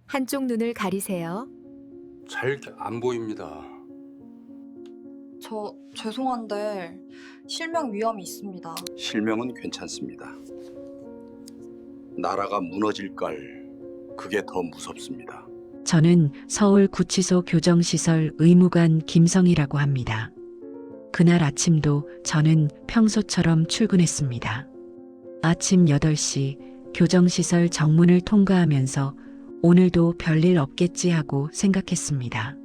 한쪽 눈을 가리세요. 잘 안 보입니다. 죄송한데 실명 위험이 있습니다. 실명은 괜찮습니다. 나라가 무너질걸 그게 더 무섭습니다. 저는 서울구치소 교정시설 의무관 김성이라고 합니다. 그날 아침도 저는 평소처럼 출근했습니다. 아침 8시 교정시설 정문을 통과하면서 오늘도 별일 없겠지 하고 생각했습니다.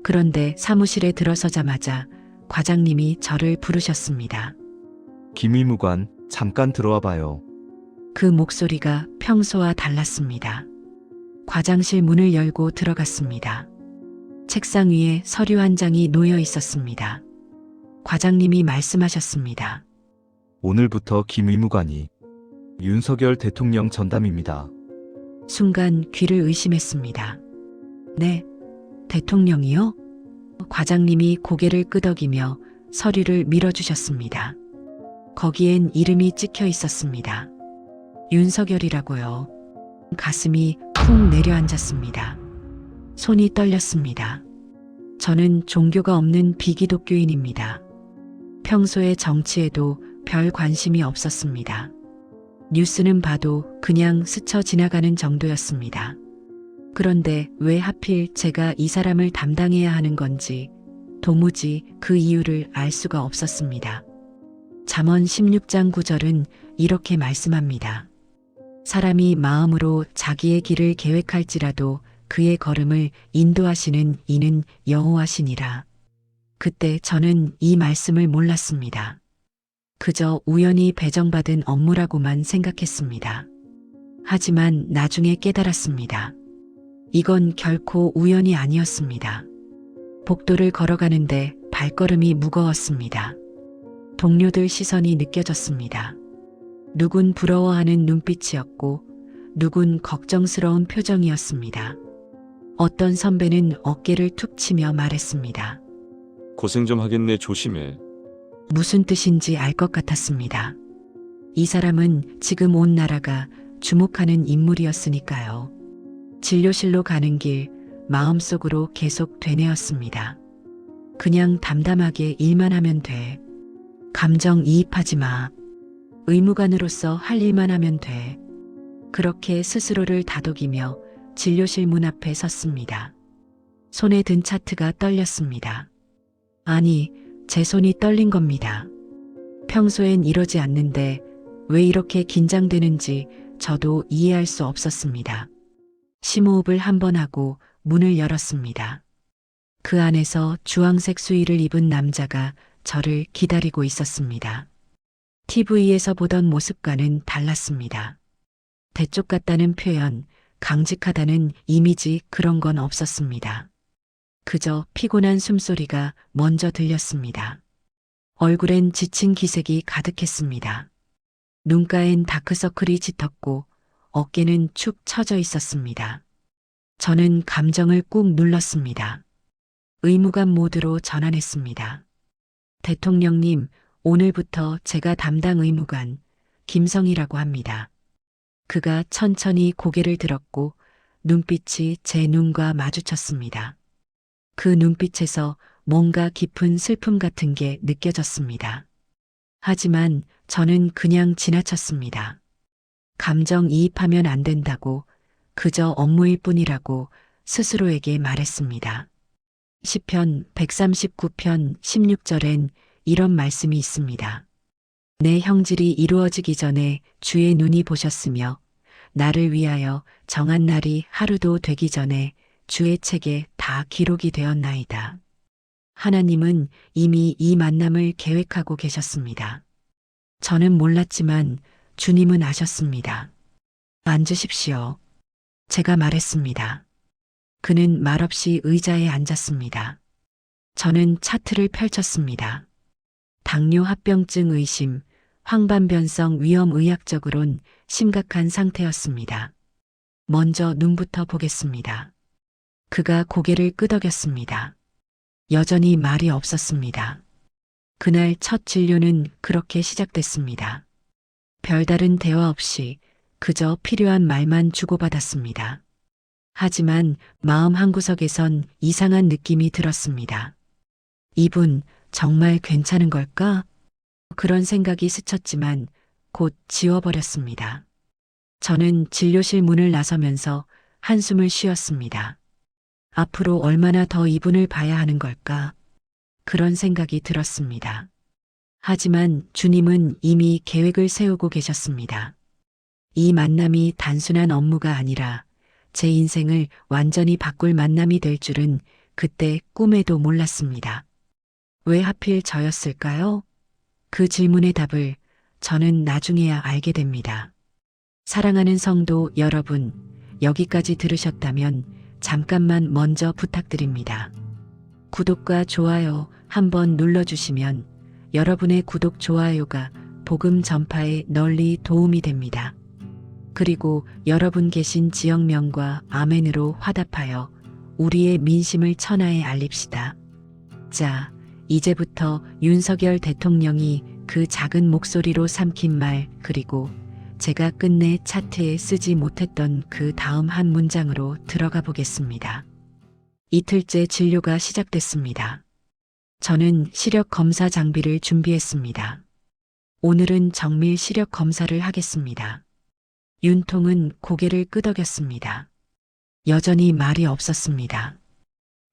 그런데 사무실에 들어서자마자 과장님이 저를 부르셨습니다. 김 의무관, 잠깐 들어와 봐요. 그 목소리가 평소와 달랐습니다. 과장실 문을 열고 들어갔습니다. 책상 위에 서류 한 장이 놓여 있었습니다. 과장님이 말씀하셨습니다. 오늘부터 김 의무관이 윤석열 대통령 전담입니다. 순간 귀를 의심했습니다. 네, 대통령이요? 과장님이 고개를 끄덕이며 서류를 밀어주셨습니다. 거기엔 이름이 찍혀 있었습니다. 윤석열이라고요. 가슴이 푹 내려앉았습니다. 손이 떨렸습니다. 저는 종교가 없는 비기독교인입니다. 평소에 정치에도 별 관심이 없었습니다. 뉴스는 봐도 그냥 스쳐 지나가는 정도였습니다. 그런데 왜 하필 제가 이 사람을 담당해야 하는 건지 도무지 그 이유를 알 수가 없었습니다. 잠언 16장 9절은 이렇게 말씀합니다. 사람이 마음으로 자기의 길을 계획할지라도 그의 걸음을 인도하시는 이는 여호와시니라. 그때 저는 이 말씀을 몰랐습니다. 그저 우연히 배정받은 업무라고만 생각했습니다. 하지만 나중에 깨달았습니다. 이건 결코 우연이 아니었습니다. 복도를 걸어가는데 발걸음이 무거웠습니다. 동료들 시선이 느껴졌습니다. 누군 부러워하는 눈빛이었고 누군 걱정스러운 표정이었습니다. 어떤 선배는 어깨를 툭 치며 말했습니다. 고생 좀 하겠네, 조심해. 무슨 뜻인지 알 것 같았습니다. 이 사람은 지금 온 나라가 주목하는 인물이었으니까요. 진료실로 가는 길 마음속으로 계속 되뇌었습니다. 그냥 담담하게 일만 하면 돼. 감정이입하지 마. 의무관으로서 할 일만 하면 돼. 그렇게 스스로를 다독이며 진료실 문 앞에 섰습니다. 손에 든 차트가 떨렸습니다. 아니, 제 손이 떨린 겁니다. 평소엔 이러지 않는데 왜 이렇게 긴장되는지 저도 이해할 수 없었습니다. 심호흡을 한 번 하고 문을 열었습니다. 그 안에서 주황색 수의를 입은 남자가 저를 기다리고 있었습니다. TV에서 보던 모습과는 달랐습니다. 대쪽 같다는 표현, 강직하다는 이미지 그런 건 없었습니다. 그저 피곤한 숨소리가 먼저 들렸습니다. 얼굴엔 지친 기색이 가득했습니다. 눈가엔 다크서클이 짙었고 어깨는 축 처져 있었습니다. 저는 감정을 꾹 눌렀습니다. 의무관 모드로 전환했습니다. 대통령님, 오늘부터 제가 담당 의무관 김성이라고 합니다. 그가 천천히 고개를 들었고 눈빛이 제 눈과 마주쳤습니다. 그 눈빛에서 뭔가 깊은 슬픔 같은 게 느껴졌습니다. 하지만 저는 그냥 지나쳤습니다. 감정이입하면 안 된다고, 그저 업무일 뿐이라고 스스로에게 말했습니다. 시편 139편 16절엔 이런 말씀이 있습니다. 내 형질이 이루어지기 전에 주의 눈이 보셨으며 나를 위하여 정한 날이 하루도 되기 전에 주의 책에 다 기록이 되었나이다. 하나님은 이미 이 만남을 계획하고 계셨습니다. 저는 몰랐지만 주님은 아셨습니다. 앉으십시오. 제가 말했습니다. 그는 말없이 의자에 앉았습니다. 저는 차트를 펼쳤습니다. 당뇨 합병증 의심, 황반변성 위험 의학적으론 심각한 상태였습니다. 먼저 눈부터 보겠습니다. 그가 고개를 끄덕였습니다. 여전히 말이 없었습니다. 그날 첫 진료는 그렇게 시작됐습니다. 별다른 대화 없이 그저 필요한 말만 주고받았습니다. 하지만 마음 한구석에선 이상한 느낌이 들었습니다. 이분 정말 괜찮은 걸까? 그런 생각이 스쳤지만 곧 지워버렸습니다. 저는 진료실 문을 나서면서 한숨을 쉬었습니다. 앞으로 얼마나 더 이분을 봐야 하는 걸까? 그런 생각이 들었습니다. 하지만 주님은 이미 계획을 세우고 계셨습니다. 이 만남이 단순한 업무가 아니라 제 인생을 완전히 바꿀 만남이 될 줄은 그때 꿈에도 몰랐습니다. 왜 하필 저였을까요? 그 질문의 답을 저는 나중에야 알게 됩니다. 사랑하는 성도 여러분, 여기까지 들으셨다면 잠깐만 먼저 부탁드립니다. 구독과 좋아요 한번 눌러주시면 여러분의 구독, 좋아요가 복음 전파에 널리 도움이 됩니다. 그리고 여러분 계신 지역명과 아멘으로 화답하여 우리의 민심을 천하에 알립시다. 자, 이제부터 윤석열 대통령이 그 작은 목소리로 삼킨 말, 그리고 제가 끝내 차트에 쓰지 못했던 그 다음 한 문장으로 들어가 보겠습니다. 이틀째 진료가 시작됐습니다. 저는 시력 검사 장비를 준비했습니다. 오늘은 정밀 시력 검사를 하겠습니다. 윤통은 고개를 끄덕였습니다. 여전히 말이 없었습니다.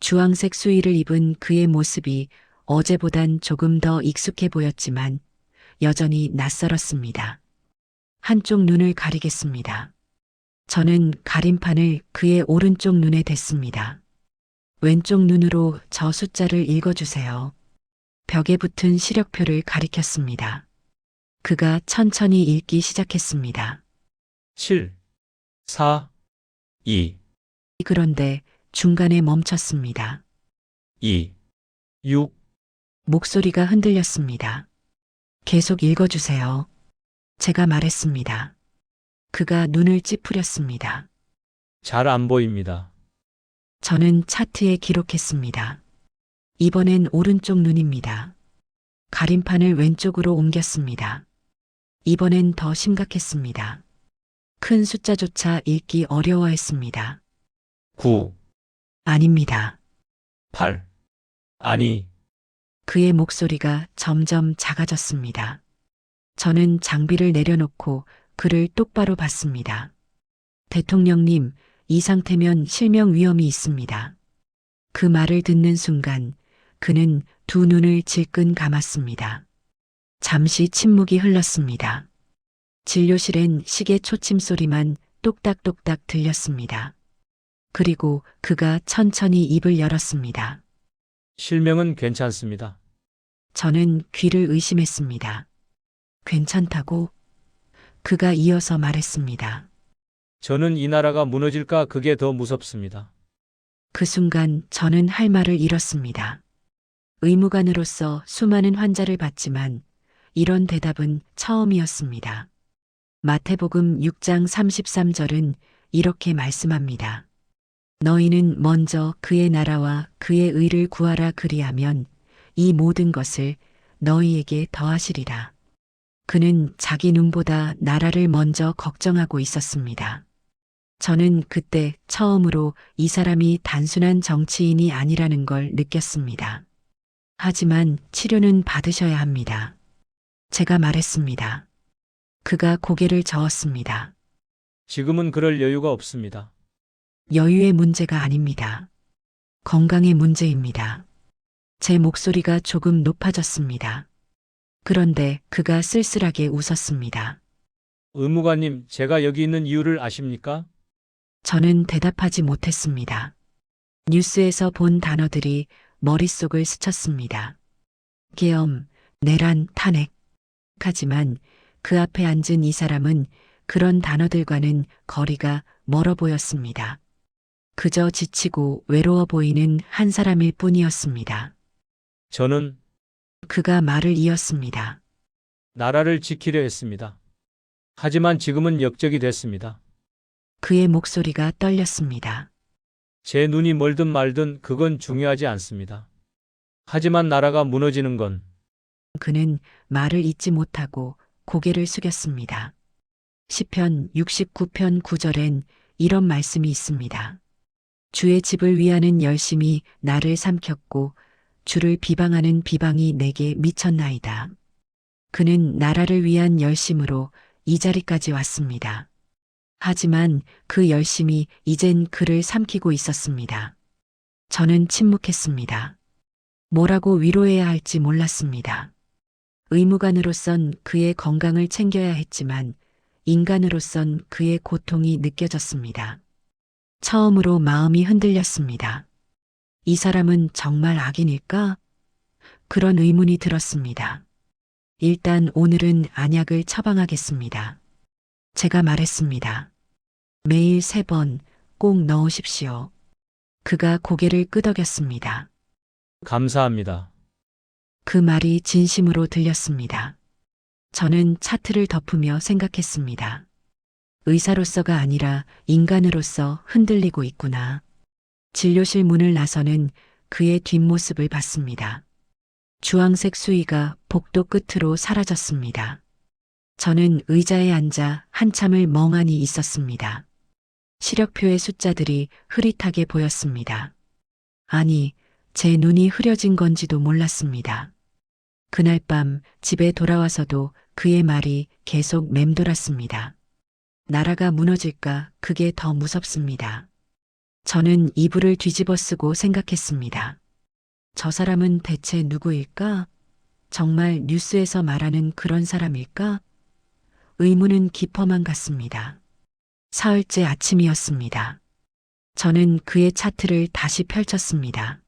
주황색 수의를 입은 그의 모습이 어제보단 조금 더 익숙해 보였지만 여전히 낯설었습니다. 한쪽 눈을 가리겠습니다. 저는 가림판을 그의 오른쪽 눈에 댔습니다. 왼쪽 눈으로 저 숫자를 읽어주세요. 벽에 붙은 시력표를 가리켰습니다. 그가 천천히 읽기 시작했습니다. 7, 4, 2, 그런데 중간에 멈췄습니다. 2, 6, 목소리가 흔들렸습니다. 계속 읽어주세요. 제가 말했습니다. 그가 눈을 찌푸렸습니다. 잘 안 보입니다. 저는 차트에 기록했습니다. 이번엔 오른쪽 눈입니다. 가림판을 왼쪽으로 옮겼습니다. 이번엔 더 심각했습니다. 큰 숫자조차 읽기 어려워했습니다. 9, 아닙니다. 8, 아니, 그의 목소리가 점점 작아졌습니다. 저는 장비를 내려놓고 그를 똑바로 봤습니다. 대통령님, 이 상태면 실명 위험이 있습니다. 그 말을 듣는 순간 그는 두 눈을 질끈 감았습니다. 잠시 침묵이 흘렀습니다. 진료실엔 시계 초침 소리만 똑딱똑딱 들렸습니다. 그리고 그가 천천히 입을 열었습니다. 실명은 괜찮습니다. 저는 귀를 의심했습니다. 괜찮다고? 그가 이어서 말했습니다. 저는 이 나라가 무너질까 그게 더 무섭습니다. 그 순간 저는 할 말을 잃었습니다. 의무관으로서 수많은 환자를 봤지만 이런 대답은 처음이었습니다. 마태복음 6장 33절은 이렇게 말씀합니다. 너희는 먼저 그의 나라와 그의 의를 구하라, 그리하면 이 모든 것을 너희에게 더하시리라. 그는 자기 눈보다 나라를 먼저 걱정하고 있었습니다. 저는 그때 처음으로 이 사람이 단순한 정치인이 아니라는 걸 느꼈습니다. 하지만 치료는 받으셔야 합니다. 제가 말했습니다. 그가 고개를 저었습니다. 지금은 그럴 여유가 없습니다. 여유의 문제가 아닙니다. 건강의 문제입니다. 제 목소리가 조금 높아졌습니다. 그런데 그가 쓸쓸하게 웃었습니다. 의무관님, 제가 여기 있는 이유를 아십니까? 저는 대답하지 못했습니다. 뉴스에서 본 단어들이 머릿속을 스쳤습니다. 계엄, 내란, 탄핵. 하지만 그 앞에 앉은 이 사람은 그런 단어들과는 거리가 멀어 보였습니다. 그저 지치고 외로워 보이는 한 사람일 뿐이었습니다. 저는 그가 말을 이었습니다. 나라를 지키려 했습니다. 하지만 지금은 역적이 됐습니다. 그의 목소리가 떨렸습니다. 제 눈이 멀든 말든 그건 중요하지 않습니다. 하지만 나라가 무너지는 건 그는 말을 잇지 못하고 고개를 숙였습니다. 시편 69편 9절엔 이런 말씀이 있습니다. 주의 집을 위하는 열심이 나를 삼켰고 주를 비방하는 비방이 내게 미쳤나이다. 그는 나라를 위한 열심으로 이 자리까지 왔습니다. 하지만 그 열심이 이젠 그를 삼키고 있었습니다. 저는 침묵했습니다. 뭐라고 위로해야 할지 몰랐습니다. 의무관으로선 그의 건강을 챙겨야 했지만 인간으로선 그의 고통이 느껴졌습니다. 처음으로 마음이 흔들렸습니다. 이 사람은 정말 악인일까? 그런 의문이 들었습니다. 일단 오늘은 안약을 처방하겠습니다. 제가 말했습니다. 매일 3번 꼭 넣으십시오. 그가 고개를 끄덕였습니다. 감사합니다. 그 말이 진심으로 들렸습니다. 저는 차트를 덮으며 생각했습니다. 의사로서가 아니라 인간으로서 흔들리고 있구나. 진료실 문을 나서는 그의 뒷모습을 봤습니다. 주황색 수의가 복도 끝으로 사라졌습니다. 저는 의자에 앉아 한참을 멍하니 있었습니다. 시력표의 숫자들이 흐릿하게 보였습니다. 아니, 제 눈이 흐려진 건지도 몰랐습니다. 그날 밤 집에 돌아와서도 그의 말이 계속 맴돌았습니다. 나라가 무너질까 그게 더 무섭습니다. 저는 이불을 뒤집어 쓰고 생각했습니다. 저 사람은 대체 누구일까? 정말 뉴스에서 말하는 그런 사람일까? 의문은 깊어만 갔습니다. 사흘째 아침이었습니다. 저는 그의 차트를 다시 펼쳤습니다.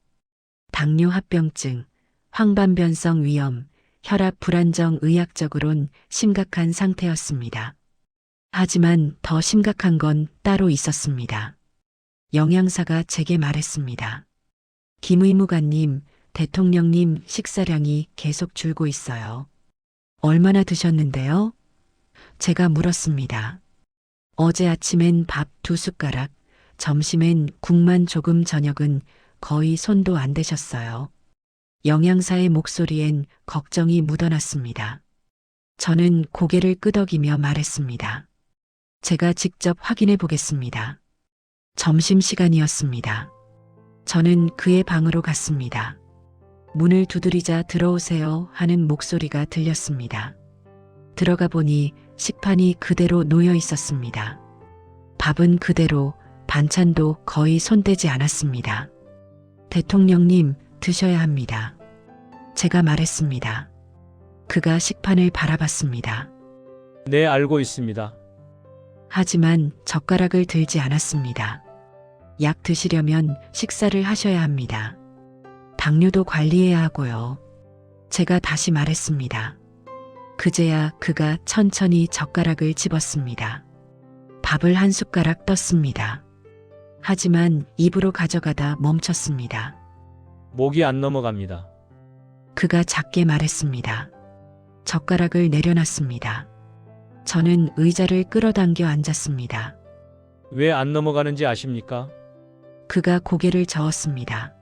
당뇨 합병증, 황반변성 위염, 혈압 불안정 의학적으론 심각한 상태였습니다. 하지만 더 심각한 건 따로 있었습니다. 영양사가 제게 말했습니다. 김 의무관님, 대통령님 식사량이 계속 줄고 있어요. 얼마나 드셨는데요? 제가 물었습니다. 어제 아침엔 밥 2숟가락, 점심엔 국만 조금, 저녁은 거의 손도 안 대셨어요. 영양사의 목소리엔 걱정이 묻어났습니다. 저는 고개를 끄덕이며 말했습니다. 제가 직접 확인해 보겠습니다. 점심시간이었습니다. 저는 그의 방으로 갔습니다. 문을 두드리자 들어오세요 하는 목소리가 들렸습니다. 들어가 보니 식판이 그대로 놓여 있었습니다. 밥은 그대로, 반찬도 거의 손대지 않았습니다. 대통령님, 드셔야 합니다. 제가 말했습니다. 그가 식판을 바라봤습니다. 네, 알고 있습니다. 하지만 젓가락을 들지 않았습니다. 약 드시려면 식사를 하셔야 합니다. 당뇨도 관리해야 하고요. 제가 다시 말했습니다. 그제야 그가 천천히 젓가락을 집었습니다. 밥을 한 숟가락 떴습니다. 하지만 입으로 가져가다 멈췄습니다. 목이 안 넘어갑니다. 그가 작게 말했습니다. 젓가락을 내려놨습니다. 저는 의자를 끌어당겨 앉았습니다. 왜 안 넘어가는지 아십니까? 그가 고개를 저었습니다.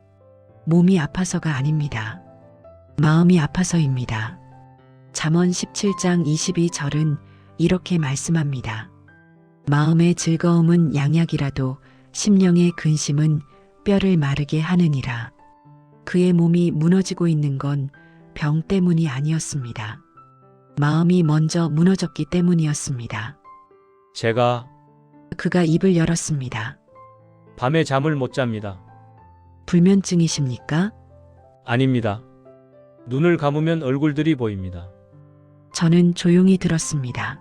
몸이 아파서가 아닙니다. 마음이 아파서입니다. 잠언 17장 22절은 이렇게 말씀합니다. 마음의 즐거움은 양약이라도 심령의 근심은 뼈를 마르게 하느니라. 그의 몸이 무너지고 있는 건 병 때문이 아니었습니다. 마음이 먼저 무너졌기 때문이었습니다. 제가 그가 입을 열었습니다. 밤에 잠을 못 잡니다. 불면증이십니까? 아닙니다. 눈을 감으면 얼굴들이 보입니다. 저는 조용히 들었습니다.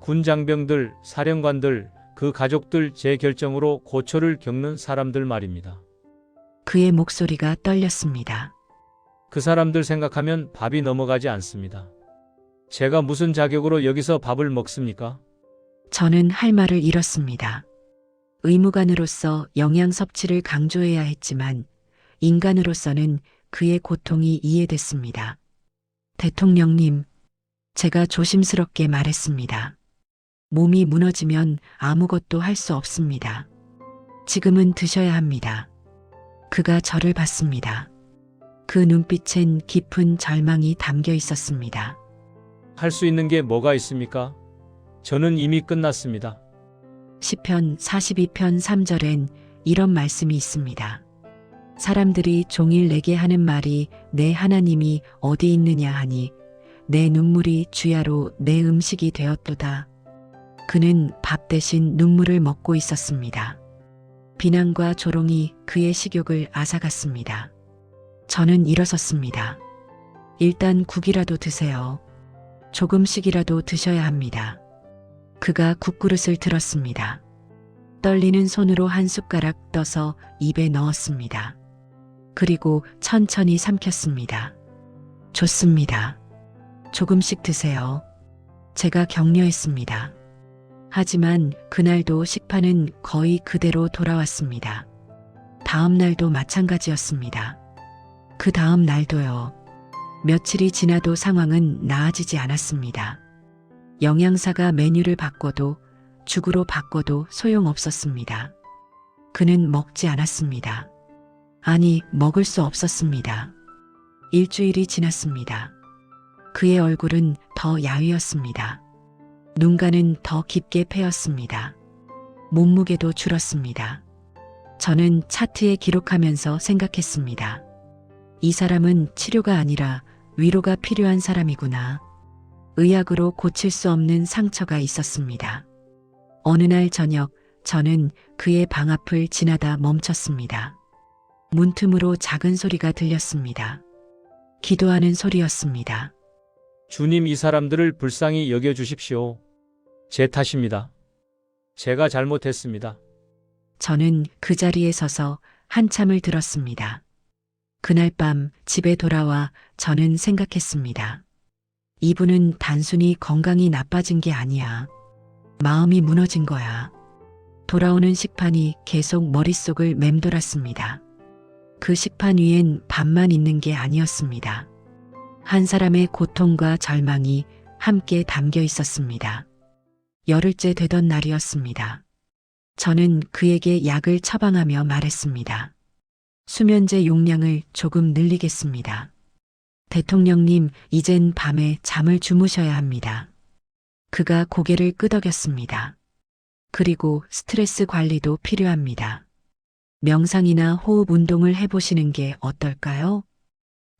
군 장병들, 사령관들, 그 가족들, 제 결정으로 고초를 겪는 사람들 말입니다. 그의 목소리가 떨렸습니다. 그 사람들 생각하면 밥이 넘어가지 않습니다. 제가 무슨 자격으로 여기서 밥을 먹습니까? 저는 할 말을 잃었습니다. 의무관으로서 영양 섭취를 강조해야 했지만 인간으로서는 그의 고통이 이해됐습니다. 대통령님, 제가 조심스럽게 말했습니다. 몸이 무너지면 아무것도 할 수 없습니다. 지금은 드셔야 합니다. 그가 저를 봤습니다. 그 눈빛엔 깊은 절망이 담겨 있었습니다. 할 수 있는 게 뭐가 있습니까? 저는 이미 끝났습니다. 시편 42편 3절엔 이런 말씀이 있습니다. 사람들이 종일 내게 하는 말이 내 하나님이 어디 있느냐 하니 내 눈물이 주야로 내 음식이 되었도다. 그는 밥 대신 눈물을 먹고 있었습니다. 비난과 조롱이 그의 식욕을 앗아갔습니다. 저는 일어섰습니다. 일단 국이라도 드세요. 조금씩이라도 드셔야 합니다. 그가 국그릇을 들었습니다. 떨리는 손으로 한 숟가락 떠서 입에 넣었습니다. 그리고 천천히 삼켰습니다. 좋습니다. 조금씩 드세요. 제가 격려했습니다. 하지만 그날도 식판은 거의 그대로 돌아왔습니다. 다음 날도 마찬가지였습니다. 그 다음 날도요. 며칠이 지나도 상황은 나아지지 않았습니다. 영양사가 메뉴를 바꿔도 죽으로 바꿔도 소용없었습니다. 그는 먹지 않았습니다. 아니, 먹을 수 없었습니다. 일주일이 지났습니다. 그의 얼굴은 더 야위었습니다. 눈가는 더 깊게 패였습니다. 몸무게도 줄었습니다. 저는 차트에 기록하면서 생각했습니다. 이 사람은 치료가 아니라 위로가 필요한 사람이구나. 의학으로 고칠 수 없는 상처가 있었습니다. 어느 날 저녁 저는 그의 방 앞을 지나다 멈췄습니다. 문틈으로 작은 소리가 들렸습니다. 기도하는 소리였습니다. 주님, 이 사람들을 불쌍히 여겨주십시오. 제 탓입니다. 제가 잘못했습니다. 저는 그 자리에 서서 한참을 들었습니다. 그날 밤 집에 돌아와 저는 생각했습니다. 이분은 단순히 건강이 나빠진 게 아니야. 마음이 무너진 거야. 돌아오는 식판이 계속 머릿속을 맴돌았습니다. 그 식판 위엔 밥만 있는 게 아니었습니다. 한 사람의 고통과 절망이 함께 담겨 있었습니다. 열흘째 되던 날이었습니다. 저는 그에게 약을 처방하며 말했습니다. 수면제 용량을 조금 늘리겠습니다. 대통령님, 이젠 밤에 잠을 주무셔야 합니다. 그가 고개를 끄덕였습니다. 그리고 스트레스 관리도 필요합니다. 명상이나 호흡 운동을 해보시는 게 어떨까요?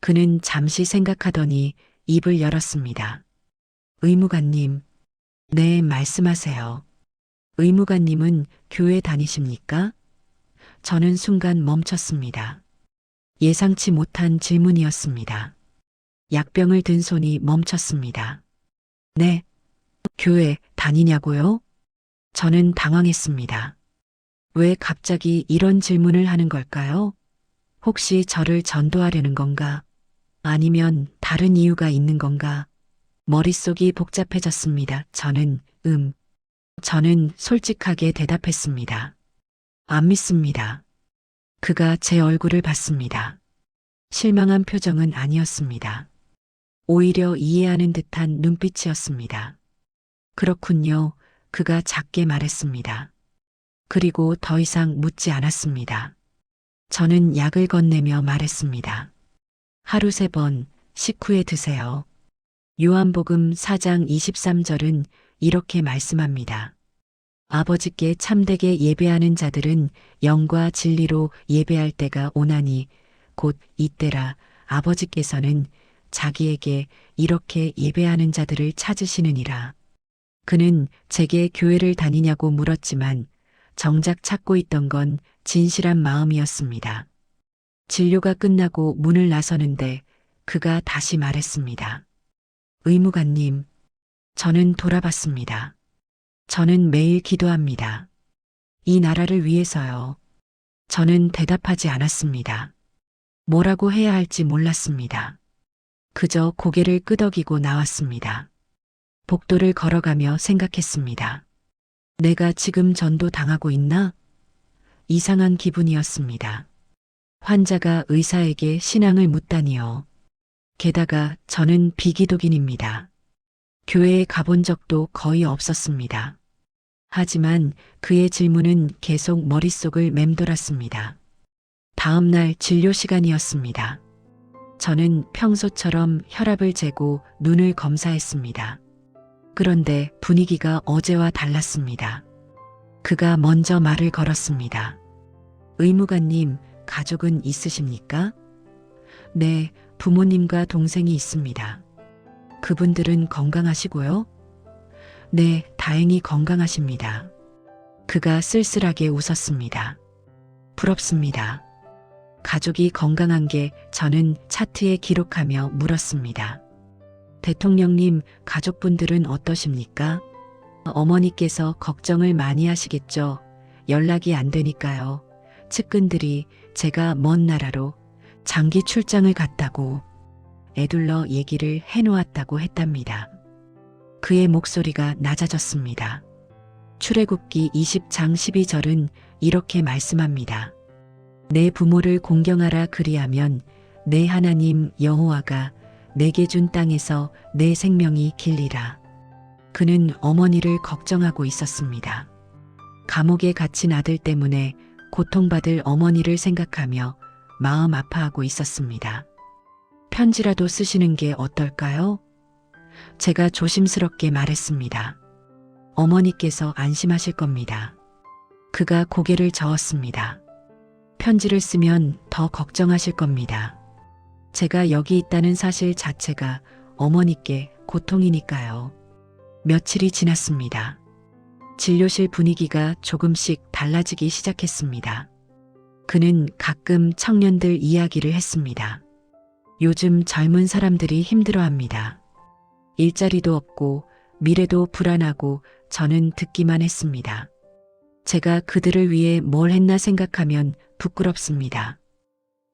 그는 잠시 생각하더니 입을 열었습니다. 의무관님, 네, 말씀하세요. 의무관님은 교회 다니십니까? 저는 순간 멈췄습니다. 예상치 못한 질문이었습니다. 약병을 든 손이 멈췄습니다. 네, 교회 다니냐고요? 저는 당황했습니다. 왜 갑자기 이런 질문을 하는 걸까요? 혹시 저를 전도하려는 건가? 아니면 다른 이유가 있는 건가? 머릿속이 복잡해졌습니다. 저는 솔직하게 대답했습니다. 안 믿습니다. 그가 제 얼굴을 봤습니다. 실망한 표정은 아니었습니다. 오히려 이해하는 듯한 눈빛이었습니다. 그렇군요. 그가 작게 말했습니다. 그리고 더 이상 묻지 않았습니다. 저는 약을 건네며 말했습니다. 하루 3번 식후에 드세요. 요한복음 4장 23절은 이렇게 말씀합니다. 아버지께 참되게 예배하는 자들은 영과 진리로 예배할 때가 오나니 곧 이때라. 아버지께서는 자기에게 이렇게 예배하는 자들을 찾으시느니라. 그는 제게 교회를 다니냐고 물었지만 정작 찾고 있던 건 진실한 마음이었습니다. 진료가 끝나고 문을 나서는데 그가 다시 말했습니다. 의무관님, 저는 돌아봤습니다. 저는 매일 기도합니다. 이 나라를 위해서요. 저는 대답하지 않았습니다. 뭐라고 해야 할지 몰랐습니다. 그저 고개를 끄덕이고 나왔습니다. 복도를 걸어가며 생각했습니다. 내가 지금 전도 당하고 있나? 이상한 기분이었습니다. 환자가 의사에게 신앙을 묻다니요. 게다가 저는 비기독인입니다. 교회에 가본 적도 거의 없었습니다. 하지만 그의 질문은 계속 머릿속을 맴돌았습니다. 다음 날 진료 시간이었습니다. 저는 평소처럼 혈압을 재고 눈을 검사했습니다. 그런데 분위기가 어제와 달랐습니다. 그가 먼저 말을 걸었습니다. 의무관님, 가족은 있으십니까? 네, 부모님과 동생이 있습니다. 그분들은 건강하시고요? 네, 다행히 건강하십니다. 그가 쓸쓸하게 웃었습니다. 부럽습니다. 가족이 건강한 게 저는 차트에 기록하며 물었습니다. 대통령님, 가족분들은 어떠십니까? 어머니께서 걱정을 많이 하시겠죠. 연락이 안 되니까요. 측근들이 제가 먼 나라로 장기 출장을 갔다고 애둘러 얘기를 해놓았다고 했답니다. 그의 목소리가 낮아졌습니다. 출애굽기 20장 12절은 이렇게 말씀합니다. 내 부모를 공경하라 그리하면 내 하나님 여호와가 내게 준 땅에서 내 생명이 길리라. 그는 어머니를 걱정하고 있었습니다. 감옥에 갇힌 아들 때문에 고통받을 어머니를 생각하며 마음 아파하고 있었습니다. 편지라도 쓰시는 게 어떨까요? 제가 조심스럽게 말했습니다. 어머니께서 안심하실 겁니다. 그가 고개를 저었습니다. 편지를 쓰면 더 걱정하실 겁니다. 제가 여기 있다는 사실 자체가 어머니께 고통이니까요. 며칠이 지났습니다. 진료실 분위기가 조금씩 달라지기 시작했습니다. 그는 가끔 청년들 이야기를 했습니다. 요즘 젊은 사람들이 힘들어합니다. 일자리도 없고 미래도 불안하고 저는 듣기만 했습니다. 제가 그들을 위해 뭘 했나 생각하면 부끄럽습니다.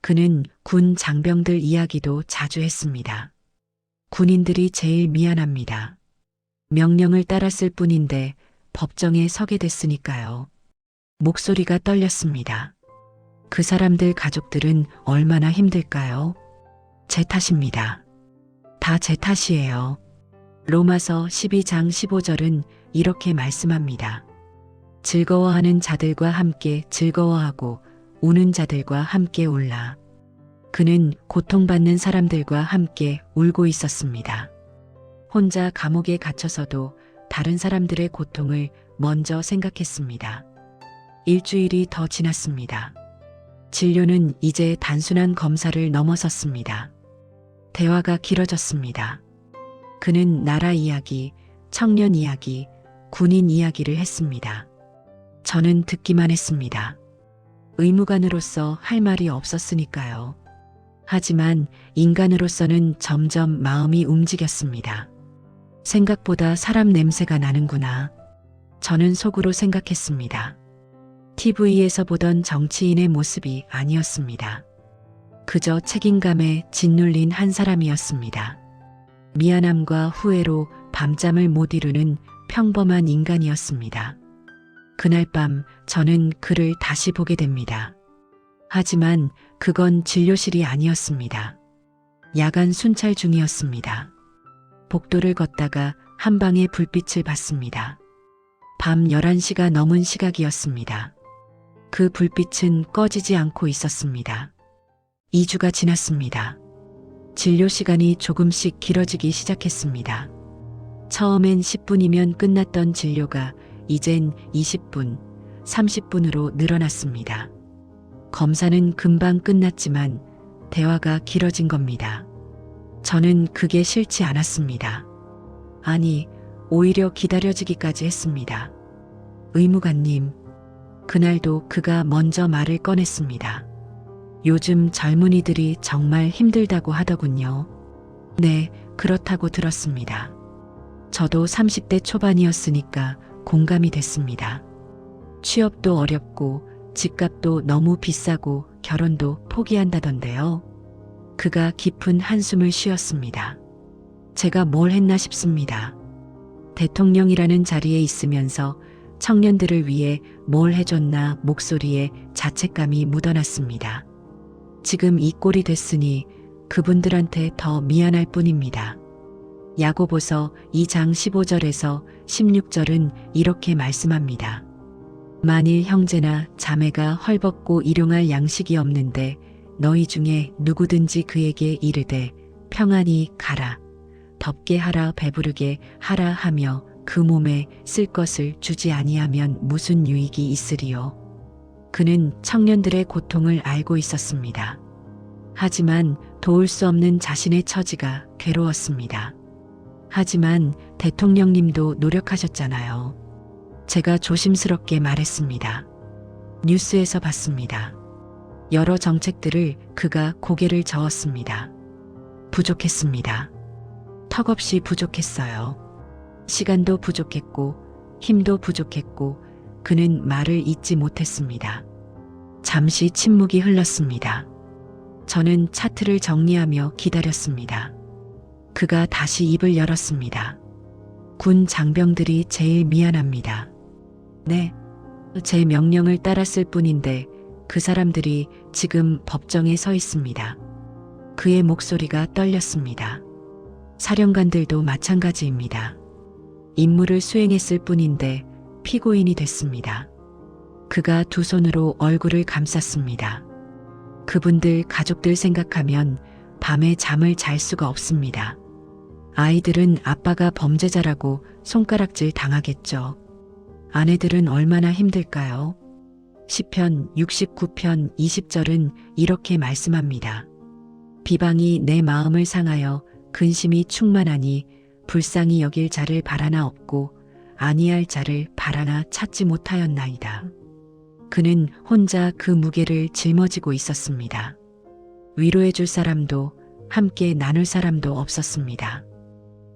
그는 군 장병들 이야기도 자주 했습니다. 군인들이 제일 미안합니다. 명령을 따랐을 뿐인데 법정에 서게 됐으니까요. 목소리가 떨렸습니다. 그 사람들 가족들은 얼마나 힘들까요? 제 탓입니다. 다 제 탓이에요. 로마서 12장 15절은 이렇게 말씀합니다. 즐거워하는 자들과 함께 즐거워하고 우는 자들과 함께 울라. 그는 고통받는 사람들과 함께 울고 있었습니다. 혼자 감옥에 갇혀서도 다른 사람들의 고통을 먼저 생각했습니다. 일주일이 더 지났습니다. 진료는 이제 단순한 검사를 넘어섰습니다. 대화가 길어졌습니다. 그는 나라 이야기, 청년 이야기, 군인 이야기를 했습니다. 저는 듣기만 했습니다. 의무관으로서 할 말이 없었으니까요. 하지만 인간으로서는 점점 마음이 움직였습니다. 생각보다 사람 냄새가 나는구나. 저는 속으로 생각했습니다. TV에서 보던 정치인의 모습이 아니었습니다. 그저 책임감에 짓눌린 한 사람이었습니다. 미안함과 후회로 밤잠을 못 이루는 평범한 인간이었습니다. 그날 밤 저는 그를 다시 보게 됩니다. 하지만 그건 진료실이 아니었습니다. 야간 순찰 중이었습니다. 복도를 걷다가 한 방의 불빛을 봤습니다. 밤 11시가 넘은 시각이었습니다. 그 불빛은 꺼지지 않고 있었습니다. 2주가 지났습니다. 진료 시간이 조금씩 길어지기 시작했습니다. 처음엔 10분이면 끝났던 진료가 이젠 20분, 30분으로 늘어났습니다. 검사는 금방 끝났지만 대화가 길어진 겁니다. 저는 그게 싫지 않았습니다. 아니, 오히려 기다려지기까지 했습니다. 의무관님, 그날도 그가 먼저 말을 꺼냈습니다. 요즘 젊은이들이 정말 힘들다고 하더군요. 네, 그렇다고 들었습니다. 저도 30대 초반이었으니까 공감이 됐습니다. 취업도 어렵고 집값도 너무 비싸고 결혼도 포기한다던데요. 그가 깊은 한숨을 쉬었습니다. 제가 뭘 했나 싶습니다. 대통령이라는 자리에 있으면서 청년들을 위해 뭘 해줬나 목소리에 자책감이 묻어났습니다. 지금 이 꼴이 됐으니 그분들한테 더 미안할 뿐입니다. 야고보서 2장 15절에서 16절은 이렇게 말씀합니다. 만일 형제나 자매가 헐벗고 일용할 양식이 없는데 너희 중에 누구든지 그에게 이르되 평안히 가라, 덥게 하라, 배부르게 하라 하며 그 몸에 쓸 것을 주지 아니하면 무슨 유익이 있으리요. 그는 청년들의 고통을 알고 있었습니다. 하지만 도울 수 없는 자신의 처지가 괴로웠습니다. 하지만 대통령님도 노력하셨잖아요. 제가 조심스럽게 말했습니다. 뉴스에서 봤습니다. 여러 정책들을 그가 고개를 저었습니다. 부족했습니다. 턱없이 부족했어요. 시간도 부족했고 힘도 부족했고 그는 말을 잇지 못했습니다. 잠시 침묵이 흘렀습니다. 저는 차트를 정리하며 기다렸습니다. 그가 다시 입을 열었습니다. 군 장병들이 제일 미안합니다. 네, 제 명령을 따랐을 뿐인데 그 사람들이 지금 법정에 서 있습니다. 그의 목소리가 떨렸습니다. 사령관들도 마찬가지입니다. 임무를 수행했을 뿐인데 피고인이 됐습니다. 그가 두 손으로 얼굴을 감쌌습니다. 그분들 가족들 생각하면 밤에 잠을 잘 수가 없습니다. 아이들은 아빠가 범죄자라고 손가락질 당하겠죠. 아내들은 얼마나 힘들까요? 시편 69편 20절은 이렇게 말씀합니다. 비방이 내 마음을 상하여 근심이 충만하니 불쌍히 여길 자를 바라나 없고 아니할 자를 바라나 찾지 못하였나이다. 그는 혼자 그 무게를 짊어지고 있었습니다. 위로해 줄 사람도 함께 나눌 사람도 없었습니다.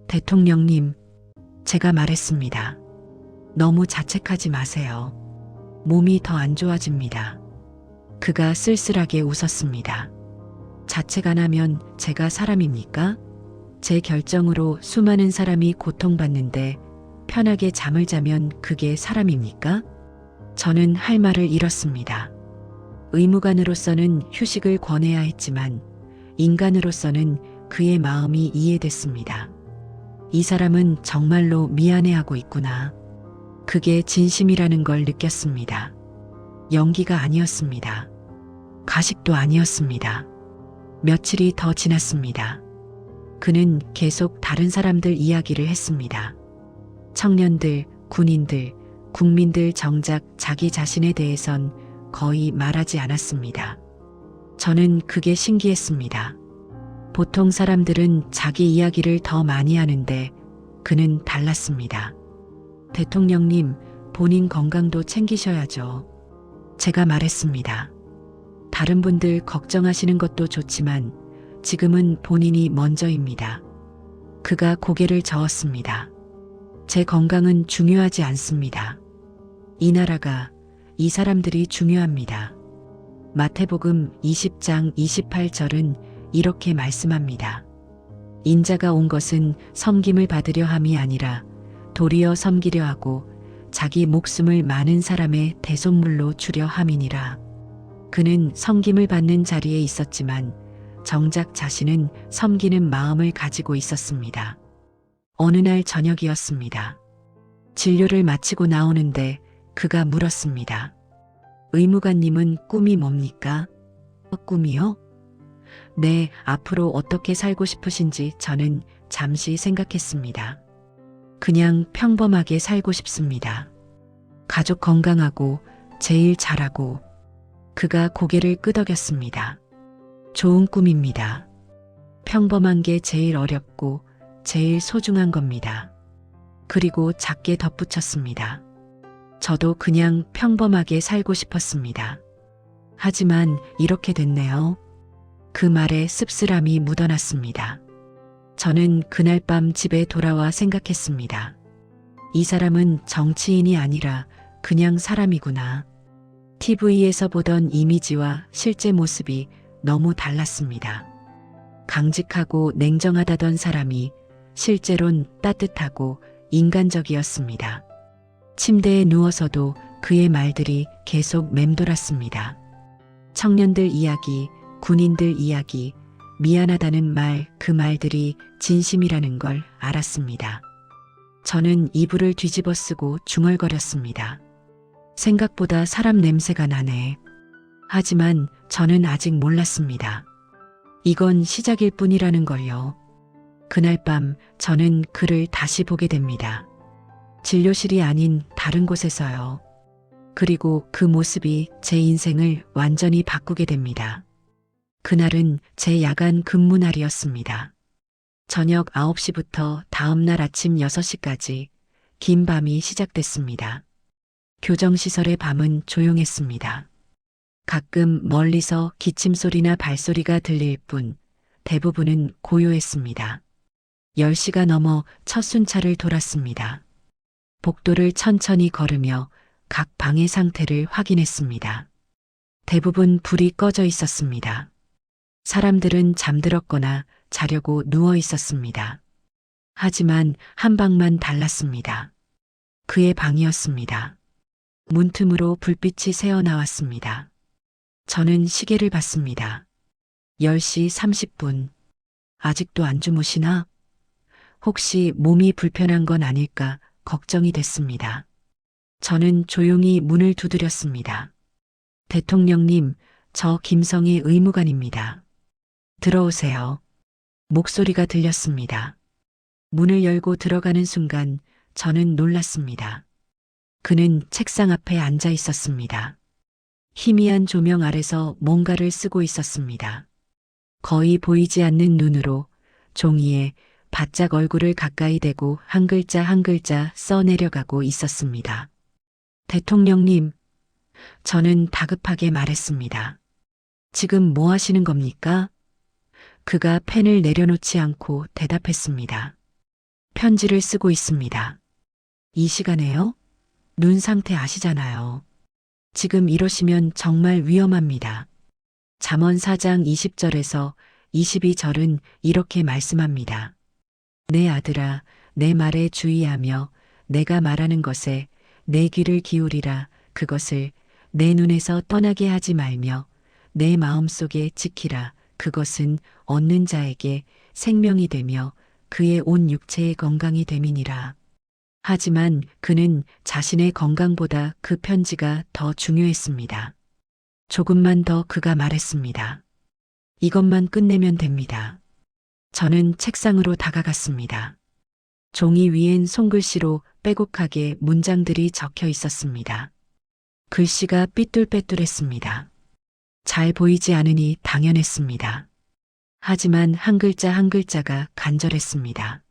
대통령님, 제가 말했습니다. 너무 자책하지 마세요. 몸이 더 안 좋아집니다. 그가 쓸쓸하게 웃었습니다. 자책 안 하면 제가 사람입니까? 제 결정으로 수많은 사람이 고통받는데 편하게 잠을 자면 그게 사람입니까? 저는 할 말을 잃었습니다. 의무관으로서는 휴식을 권해야 했지만 인간으로서는 그의 마음이 이해됐습니다. 이 사람은 정말로 미안해하고 있구나. 그게 진심이라는 걸 느꼈습니다. 연기가 아니었습니다. 가식도 아니었습니다. 며칠이 더 지났습니다. 그는 계속 다른 사람들 이야기를 했습니다. 청년들, 군인들, 국민들 정작 자기 자신에 대해선 거의 말하지 않았습니다. 저는 그게 신기했습니다. 보통 사람들은 자기 이야기를 더 많이 하는데 그는 달랐습니다. 대통령님, 본인 건강도 챙기셔야죠. 제가 말했습니다. 다른 분들 걱정하시는 것도 좋지만 지금은 본인이 먼저입니다. 그가 고개를 저었습니다. 제 건강은 중요하지 않습니다. 이 나라가, 이 사람들이 중요합니다. 마태복음 20장 28절은 이렇게 말씀합니다. 인자가 온 것은 섬김을 받으려 함이 아니라 도리어 섬기려 하고 자기 목숨을 많은 사람의 대속물로 주려 함이니라. 그는 섬김을 받는 자리에 있었지만 정작 자신은 섬기는 마음을 가지고 있었습니다. 어느 날 저녁이었습니다. 진료를 마치고 나오는데 그가 물었습니다. 의무관님은 꿈이 뭡니까? 꿈이요? 네, 앞으로 어떻게 살고 싶으신지 저는 잠시 생각했습니다. 그냥 평범하게 살고 싶습니다. 가족 건강하고 제일 잘하고. 그가 고개를 끄덕였습니다. 좋은 꿈입니다. 평범한 게 제일 어렵고 제일 소중한 겁니다. 그리고 작게 덧붙였습니다. 저도 그냥 평범하게 살고 싶었습니다. 하지만 이렇게 됐네요. 그 말에 씁쓸함이 묻어났습니다. 저는 그날 밤 집에 돌아와 생각했습니다. 이 사람은 정치인이 아니라 그냥 사람이구나. TV에서 보던 이미지와 실제 모습이 너무 달랐습니다. 강직하고 냉정하다던 사람이 실제론 따뜻하고 인간적이었습니다. 침대에 누워서도 그의 말들이 계속 맴돌았습니다. 청년들 이야기, 군인들 이야기, 미안하다는 말, 그 말들이 진심이라는 걸 알았습니다. 저는 이불을 뒤집어 쓰고 중얼거렸습니다. 생각보다 사람 냄새가 나네. 하지만 저는 아직 몰랐습니다. 이건 시작일 뿐이라는 걸요. 그날 밤 저는 그를 다시 보게 됩니다. 진료실이 아닌 다른 곳에서요. 그리고 그 모습이 제 인생을 완전히 바꾸게 됩니다. 그날은 제 야간 근무 날이었습니다. 저녁 9시부터 다음날 아침 6시까지 긴 밤이 시작됐습니다. 교정시설의 밤은 조용했습니다. 가끔 멀리서 기침소리나 발소리가 들릴 뿐 대부분은 고요했습니다. 10시가 넘어 첫 순찰을 돌았습니다. 복도를 천천히 걸으며 각 방의 상태를 확인했습니다. 대부분 불이 꺼져 있었습니다. 사람들은 잠들었거나 자려고 누워 있었습니다. 하지만 한 방만 달랐습니다. 그의 방이었습니다. 문틈으로 불빛이 새어나왔습니다. 저는 시계를 봤습니다. 10시 30분. 아직도 안 주무시나? 혹시 몸이 불편한 건 아닐까 걱정이 됐습니다. 저는 조용히 문을 두드렸습니다. 대통령님, 저 김성희 의무관입니다. 들어오세요. 목소리가 들렸습니다. 문을 열고 들어가는 순간 저는 놀랐습니다. 그는 책상 앞에 앉아 있었습니다. 희미한 조명 아래서 뭔가를 쓰고 있었습니다. 거의 보이지 않는 눈으로 종이에 바짝 얼굴을 가까이 대고 한 글자 한 글자 써내려가고 있었습니다. 대통령님, 저는 다급하게 말했습니다. 지금 뭐 하시는 겁니까? 그가 펜을 내려놓지 않고 대답했습니다. 편지를 쓰고 있습니다. 이 시간에요? 눈 상태 아시잖아요. 지금 이러시면 정말 위험합니다. 잠언 4장 20절에서 22절은 이렇게 말씀합니다. 내 아들아, 내 말에 주의하며 내가 말하는 것에 내 귀를 기울이라. 그것을 내 눈에서 떠나게 하지 말며 내 마음속에 지키라. 그것은 얻는 자에게 생명이 되며 그의 온 육체의 건강이 됨이니라. 하지만 그는 자신의 건강보다 그 편지가 더 중요했습니다. 조금만 더 그가 말했습니다. 이것만 끝내면 됩니다. 저는 책상으로 다가갔습니다. 종이 위엔 손글씨로 빼곡하게 문장들이 적혀 있었습니다. 글씨가 삐뚤빼뚤했습니다. 잘 보이지 않으니 당연했습니다. 하지만 한 글자 한 글자가 간절했습니다.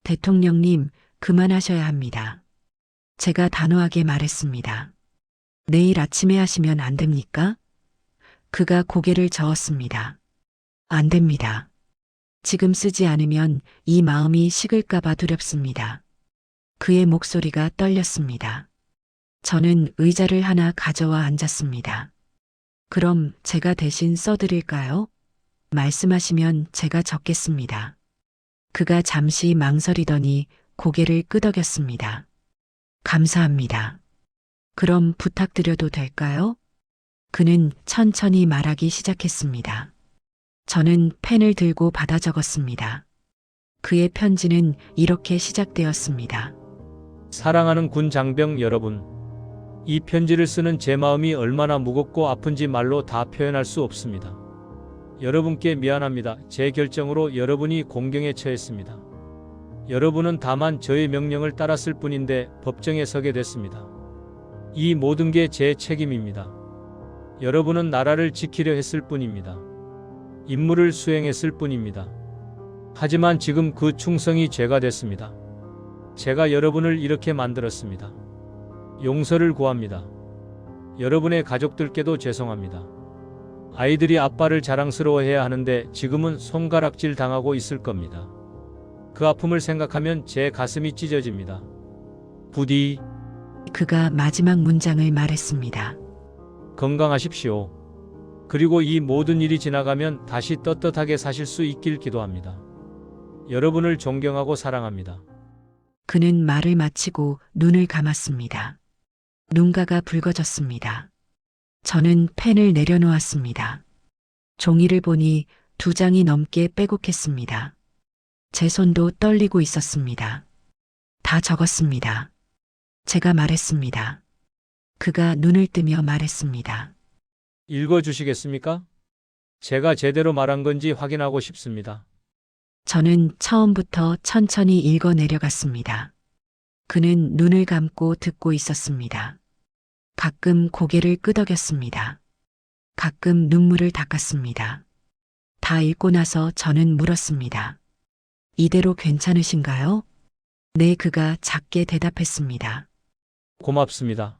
대통령님, 그만하셔야 합니다. 제가 단호하게 말했습니다. 내일 아침에 하시면 안 됩니까? 그가 고개를 저었습니다. 안 됩니다. 지금 쓰지 않으면 이 마음이 식을까봐 두렵습니다. 그의 목소리가 떨렸습니다. 저는 의자를 하나 가져와 앉았습니다. 그럼 제가 대신 써드릴까요? 말씀하시면 제가 적겠습니다. 그가 잠시 망설이더니 고개를 끄덕였습니다. 감사합니다. 그럼 부탁드려도 될까요? 그는 천천히 말하기 시작했습니다. 저는 펜을 들고 받아 적었습니다. 그의 편지는 이렇게 시작되었습니다. 사랑하는 군 장병 여러분, 이 편지를 쓰는 제 마음이 얼마나 무겁고 아픈지 말로 다 표현할 수 없습니다. 여러분께 미안합니다. 제 결정으로 여러분이 공경에 처했습니다. 여러분은 다만 저의 명령을 따랐을 뿐인데 법정에 서게 됐습니다. 이 모든 게 제 책임입니다. 여러분은 나라를 지키려 했을 뿐입니다. 임무를 수행했을 뿐입니다. 하지만 지금 그 충성이 죄가 됐습니다. 제가 여러분을 이렇게 만들었습니다. 용서를 구합니다. 여러분의 가족들께도 죄송합니다. 아이들이 아빠를 자랑스러워해야 하는데 지금은 손가락질 당하고 있을 겁니다. 그 아픔을 생각하면 제 가슴이 찢어집니다. 부디 그가 마지막 문장을 말했습니다. 건강하십시오. 그리고 이 모든 일이 지나가면 다시 떳떳하게 사실 수 있길 기도합니다. 여러분을 존경하고 사랑합니다. 그는 말을 마치고 눈을 감았습니다. 눈가가 붉어졌습니다. 저는 펜을 내려놓았습니다. 종이를 보니 2장이 넘게 빼곡했습니다. 제 손도 떨리고 있었습니다. 다 적었습니다. 제가 말했습니다. 그가 눈을 뜨며 말했습니다. 읽어주시겠습니까? 제가 제대로 말한 건지 확인하고 싶습니다. 저는 처음부터 천천히 읽어 내려갔습니다. 그는 눈을 감고 듣고 있었습니다. 가끔 고개를 끄덕였습니다. 가끔 눈물을 닦았습니다. 다 읽고 나서 저는 물었습니다. 이대로 괜찮으신가요? 네, 그가 작게 대답했습니다. 고맙습니다.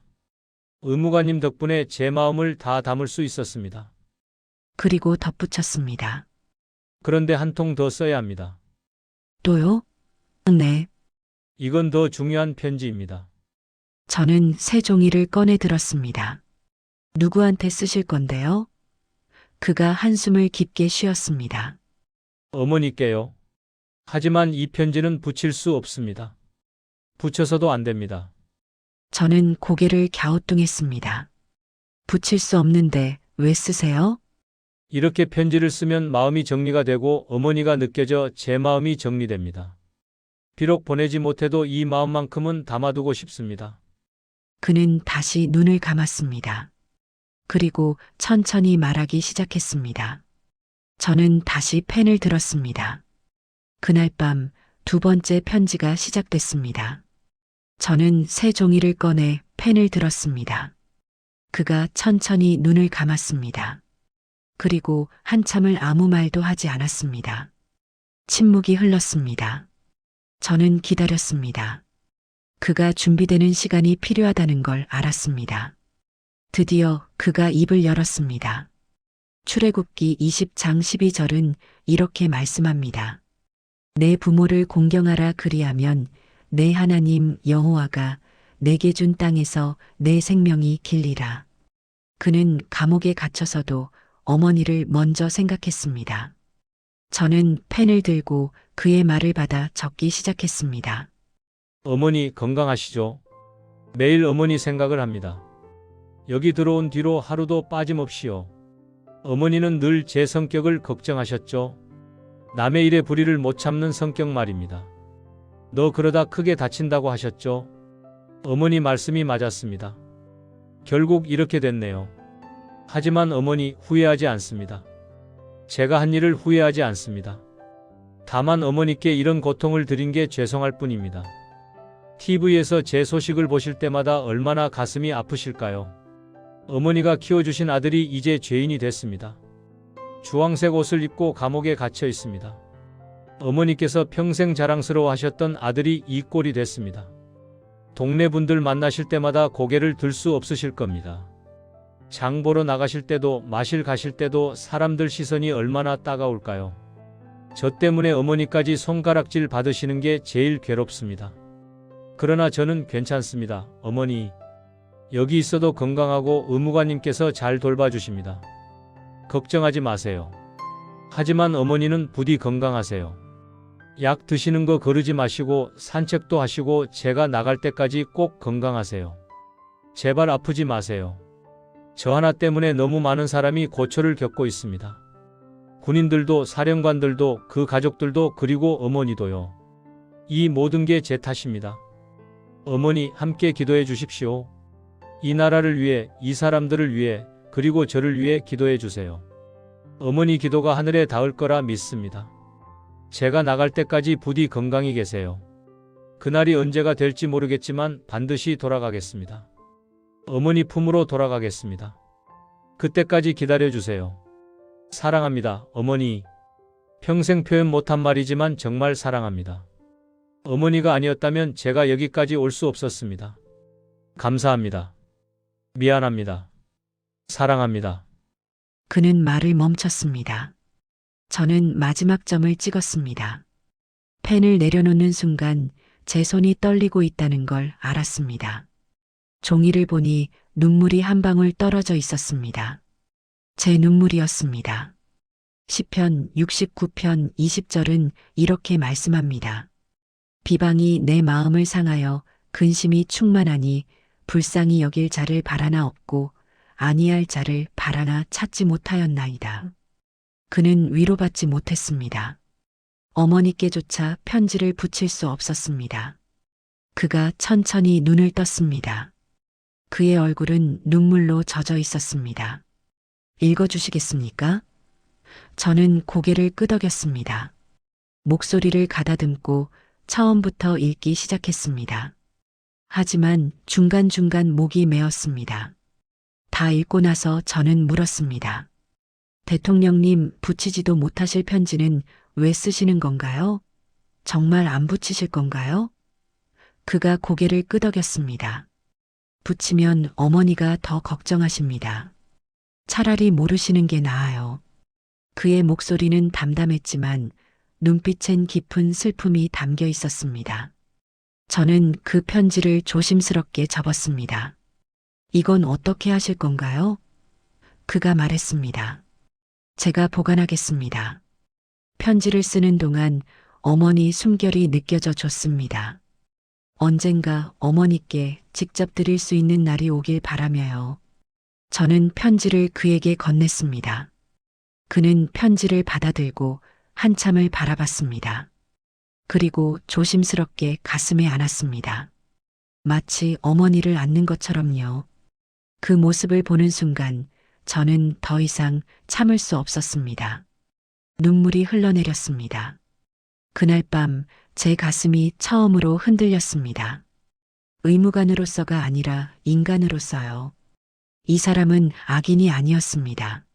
의무관님 덕분에 제 마음을 다 담을 수 있었습니다. 그리고 덧붙였습니다. 그런데 한 통 더 써야 합니다. 또요? 네. 이건 더 중요한 편지입니다. 저는 새 종이를 꺼내 들었습니다. 누구한테 쓰실 건데요? 그가 한숨을 깊게 쉬었습니다. 어머니께요. 하지만 이 편지는 붙일 수 없습니다. 붙여서도 안 됩니다. 저는 고개를 갸우뚱했습니다. 붙일 수 없는데 왜 쓰세요? 이렇게 편지를 쓰면 마음이 정리가 되고 어머니가 느껴져 제 마음이 정리됩니다. 비록 보내지 못해도 이 마음만큼은 담아두고 싶습니다. 그는 다시 눈을 감았습니다. 그리고 천천히 말하기 시작했습니다. 저는 다시 펜을 들었습니다. 그날 밤 두 번째 편지가 시작됐습니다. 저는 새 종이를 꺼내 펜을 들었습니다. 그가 천천히 눈을 감았습니다. 그리고 한참을 아무 말도 하지 않았습니다. 침묵이 흘렀습니다. 저는 기다렸습니다. 그가 준비되는 시간이 필요하다는 걸 알았습니다. 드디어 그가 입을 열었습니다. 출애굽기 20장 12절은 이렇게 말씀합니다. 내 부모를 공경하라 그리하면 내 하나님 여호와가 내게 준 땅에서 내 생명이 길리라. 그는 감옥에 갇혀서도 어머니를 먼저 생각했습니다. 저는 펜을 들고 그의 말을 받아 적기 시작했습니다. 어머니 건강하시죠? 매일 어머니 생각을 합니다. 여기 들어온 뒤로 하루도 빠짐없이요. 어머니는 늘 제 성격을 걱정하셨죠? 남의 일에 불의를 못 참는 성격 말입니다. 너 그러다 크게 다친다고 하셨죠? 어머니 말씀이 맞았습니다. 결국 이렇게 됐네요. 하지만 어머니 후회하지 않습니다. 제가 한 일을 후회하지 않습니다. 다만 어머니께 이런 고통을 드린 게 죄송할 뿐입니다. TV에서 제 소식을 보실 때마다 얼마나 가슴이 아프실까요? 어머니가 키워주신 아들이 이제 죄인이 됐습니다. 주황색 옷을 입고 감옥에 갇혀 있습니다. 어머니께서 평생 자랑스러워하셨던 아들이 이 꼴이 됐습니다. 동네 분들 만나실 때마다 고개를 들 수 없으실 겁니다. 장 보러 나가실 때도 마실 가실 때도 사람들 시선이 얼마나 따가울까요? 저 때문에 어머니까지 손가락질 받으시는 게 제일 괴롭습니다. 그러나 저는 괜찮습니다. 어머니, 여기 있어도 건강하고 의무관님께서 잘 돌봐주십니다. 걱정하지 마세요. 하지만 어머니는 부디 건강하세요. 약 드시는 거 거르지 마시고 산책도 하시고 제가 나갈 때까지 꼭 건강하세요. 제발 아프지 마세요. 저 하나 때문에 너무 많은 사람이 고초를 겪고 있습니다. 군인들도 사령관들도 그 가족들도 그리고 어머니도요. 이 모든 게 제 탓입니다. 어머니 함께 기도해 주십시오. 이 나라를 위해, 이 사람들을 위해, 그리고 저를 위해 기도해 주세요. 어머니 기도가 하늘에 닿을 거라 믿습니다. 제가 나갈 때까지 부디 건강히 계세요. 그날이 언제가 될지 모르겠지만 반드시 돌아가겠습니다. 어머니 품으로 돌아가겠습니다. 그때까지 기다려주세요. 사랑합니다, 어머니. 평생 표현 못한 말이지만 정말 사랑합니다. 어머니가 아니었다면 제가 여기까지 올 수 없었습니다. 감사합니다. 미안합니다. 사랑합니다. 그는 말을 멈췄습니다. 저는 마지막 점을 찍었습니다. 펜을 내려놓는 순간 제 손이 떨리고 있다는 걸 알았습니다. 종이를 보니 눈물이 한 방울 떨어져 있었습니다. 제 눈물이었습니다. 시편 69편 20절은 이렇게 말씀합니다. 비방이 내 마음을 상하여 근심이 충만하니 불쌍히 여길 자를 바라나 없고 아니할 자를 바라나 찾지 못하였나이다. 그는 위로받지 못했습니다. 어머니께조차 편지를 붙일 수 없었습니다. 그가 천천히 눈을 떴습니다. 그의 얼굴은 눈물로 젖어 있었습니다. 읽어주시겠습니까? 저는 고개를 끄덕였습니다. 목소리를 가다듬고 처음부터 읽기 시작했습니다. 하지만 중간중간 목이 메었습니다. 다 읽고 나서 저는 물었습니다. 대통령님, 붙이지도 못하실 편지는 왜 쓰시는 건가요? 정말 안 붙이실 건가요? 그가 고개를 끄덕였습니다. 붙이면 어머니가 더 걱정하십니다. 차라리 모르시는 게 나아요. 그의 목소리는 담담했지만 눈빛엔 깊은 슬픔이 담겨 있었습니다. 저는 그 편지를 조심스럽게 접었습니다. 이건 어떻게 하실 건가요? 그가 말했습니다. 제가 보관하겠습니다. 편지를 쓰는 동안 어머니 숨결이 느껴져 줬습니다. 언젠가 어머니께 직접 드릴 수 있는 날이 오길 바라며요. 저는 편지를 그에게 건넸습니다. 그는 편지를 받아들고 한참을 바라봤습니다. 그리고 조심스럽게 가슴에 안았습니다. 마치 어머니를 안는 것처럼요. 그 모습을 보는 순간 저는 더 이상 참을 수 없었습니다. 눈물이 흘러내렸습니다. 그날 밤 제 가슴이 처음으로 흔들렸습니다. 의무관으로서가 아니라 인간으로서요. 이 사람은 악인이 아니었습니다.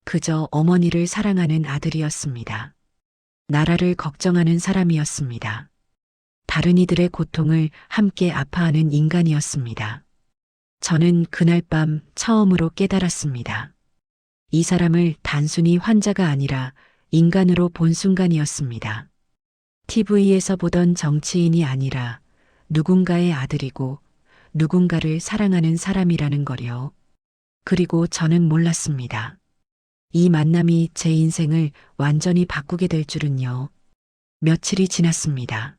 그저 어머니를 사랑하는 아들이었습니다. 나라를 걱정하는 사람이었습니다. 다른 이들의 고통을 함께 아파하는 인간이었습니다. 저는 그날 밤 처음으로 깨달았습니다. 이 사람을 단순히 환자가 아니라 인간으로 본 순간이었습니다. TV에서 보던 정치인이 아니라 누군가의 아들이고 누군가를 사랑하는 사람이라는 거요. 그리고 저는 몰랐습니다. 이 만남이 제 인생을 완전히 바꾸게 될 줄은요. 며칠이 지났습니다.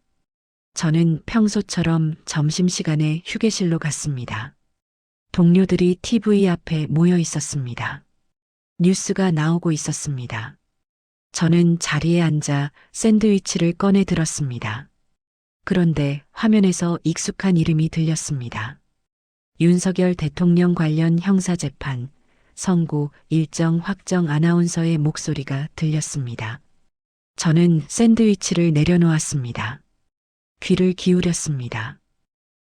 저는 평소처럼 점심시간에 휴게실로 갔습니다. 동료들이 TV 앞에 모여 있었습니다. 뉴스가 나오고 있었습니다. 저는 자리에 앉아 샌드위치를 꺼내 들었습니다. 그런데 화면에서 익숙한 이름이 들렸습니다. 윤석열 대통령 관련 형사재판, 선고 일정 확정 아나운서의 목소리가 들렸습니다. 저는 샌드위치를 내려놓았습니다. 귀를 기울였습니다.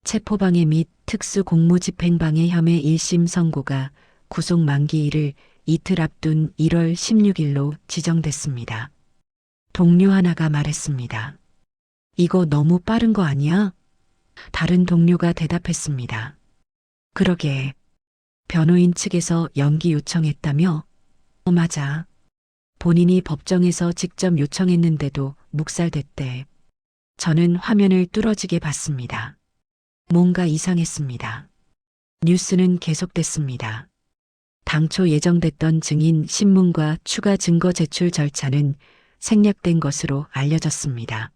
체포방해 및 특수공무집행방해 혐의 1심 선고가 구속 만기일을 이틀 앞둔 1월 16일로 지정됐습니다. 동료 하나가 말했습니다. 이거 너무 빠른 거 아니야? 다른 동료가 대답했습니다. 그러게. 변호인 측에서 연기 요청했다며? 맞아. 본인이 법정에서 직접 요청했는데도 묵살됐대. 저는 화면을 뚫어지게 봤습니다. 뭔가 이상했습니다. 뉴스는 계속됐습니다. 당초 예정됐던 증인 신문과 추가 증거 제출 절차는 생략된 것으로 알려졌습니다.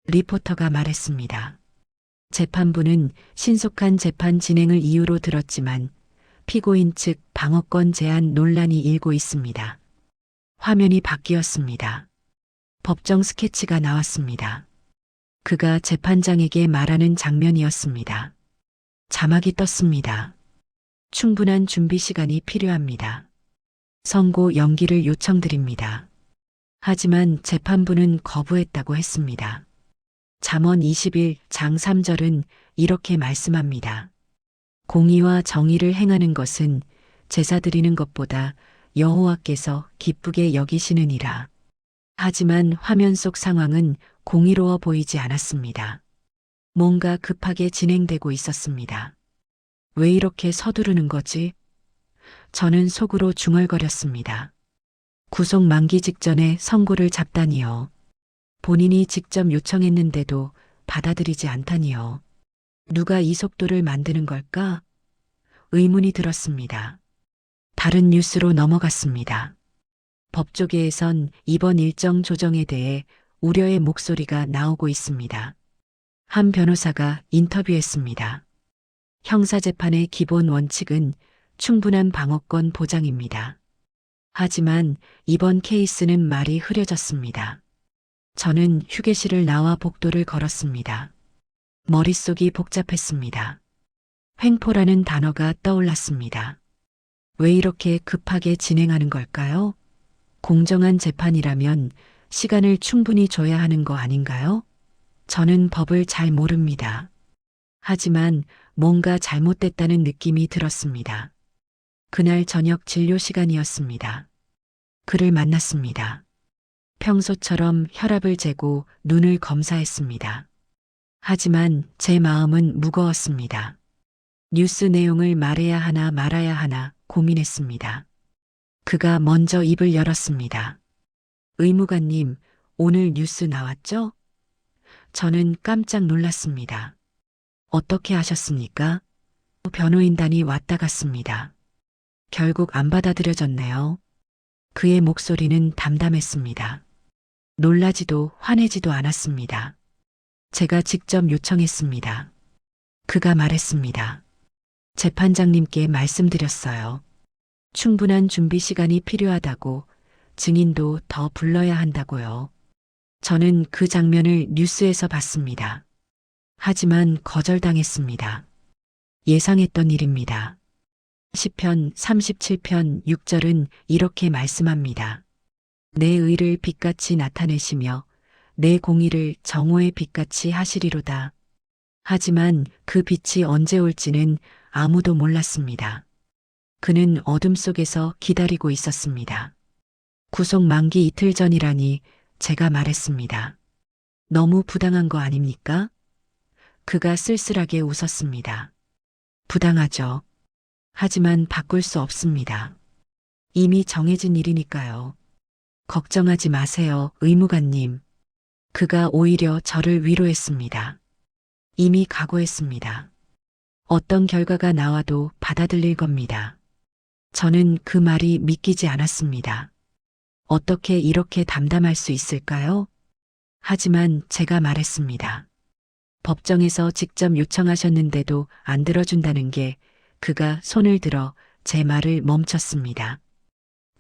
리포터가 말했습니다. 재판부는 신속한 재판 진행을 이유로 들었지만 피고인 측 방어권 제한 논란이 일고 있습니다. 화면이 바뀌었습니다. 법정 스케치가 나왔습니다. 그가 재판장에게 말하는 장면이었습니다. 자막이 떴습니다. 충분한 준비 시간이 필요합니다. 선고 연기를 요청드립니다. 하지만 재판부는 거부했다고 했습니다. 잠언 20일 장 3절은 이렇게 말씀합니다. 공의와 정의를 행하는 것은 제사 드리는 것보다 여호와께서 기쁘게 여기시느니라. 하지만 화면 속 상황은 공의로워 보이지 않았습니다. 뭔가 급하게 진행되고 있었습니다. 왜 이렇게 서두르는 거지? 저는 속으로 중얼거렸습니다. 구속 만기 직전에 선고를 잡다니요. 본인이 직접 요청했는데도 받아들이지 않다니요. 누가 이 속도를 만드는 걸까? 의문이 들었습니다. 다른 뉴스로 넘어갔습니다. 법조계에선 이번 일정 조정에 대해 우려의 목소리가 나오고 있습니다. 한 변호사가 인터뷰했습니다. 형사재판의 기본 원칙은 충분한 방어권 보장입니다. 하지만 이번 케이스는 말이 흐려졌습니다. 저는 휴게실을 나와 복도를 걸었습니다. 머릿속이 복잡했습니다. 횡포라는 단어가 떠올랐습니다. 왜 이렇게 급하게 진행하는 걸까요? 공정한 재판이라면 시간을 충분히 줘야 하는 거 아닌가요? 저는 법을 잘 모릅니다. 하지만 뭔가 잘못됐다는 느낌이 들었습니다. 그날 저녁 진료 시간이었습니다. 그를 만났습니다. 평소처럼 혈압을 재고 눈을 검사했습니다. 하지만 제 마음은 무거웠습니다. 뉴스 내용을 말해야 하나 말아야 하나 고민했습니다. 그가 먼저 입을 열었습니다. 의무관님, 오늘 뉴스 나왔죠? 저는 깜짝 놀랐습니다. 어떻게 하셨습니까? 변호인단이 왔다 갔습니다. 결국 안 받아들여졌네요. 그의 목소리는 담담했습니다. 놀라지도 화내지도 않았습니다. 제가 직접 요청했습니다. 그가 말했습니다. 재판장님께 말씀드렸어요. 충분한 준비 시간이 필요하다고, 증인도 더 불러야 한다고요. 저는 그 장면을 뉴스에서 봤습니다. 하지만 거절당했습니다. 예상했던 일입니다. 시편 37편 6절은 이렇게 말씀합니다. 내 의를 빛같이 나타내시며 내 공의를 정오의 빛같이 하시리로다. 하지만 그 빛이 언제 올지는 아무도 몰랐습니다. 그는 어둠 속에서 기다리고 있었습니다. 구속 만기 이틀 전이라니 제가 말했습니다. 너무 부당한 거 아닙니까? 그가 쓸쓸하게 웃었습니다. 부당하죠. 하지만 바꿀 수 없습니다. 이미 정해진 일이니까요. 걱정하지 마세요, 의무관님. 그가 오히려 저를 위로했습니다. 이미 각오했습니다. 어떤 결과가 나와도 받아들일 겁니다. 저는 그 말이 믿기지 않았습니다. 어떻게 이렇게 담담할 수 있을까요? 하지만 제가 말했습니다. 법정에서 직접 요청하셨는데도 안 들어준다는 게, 그가 손을 들어 제 말을 멈췄습니다.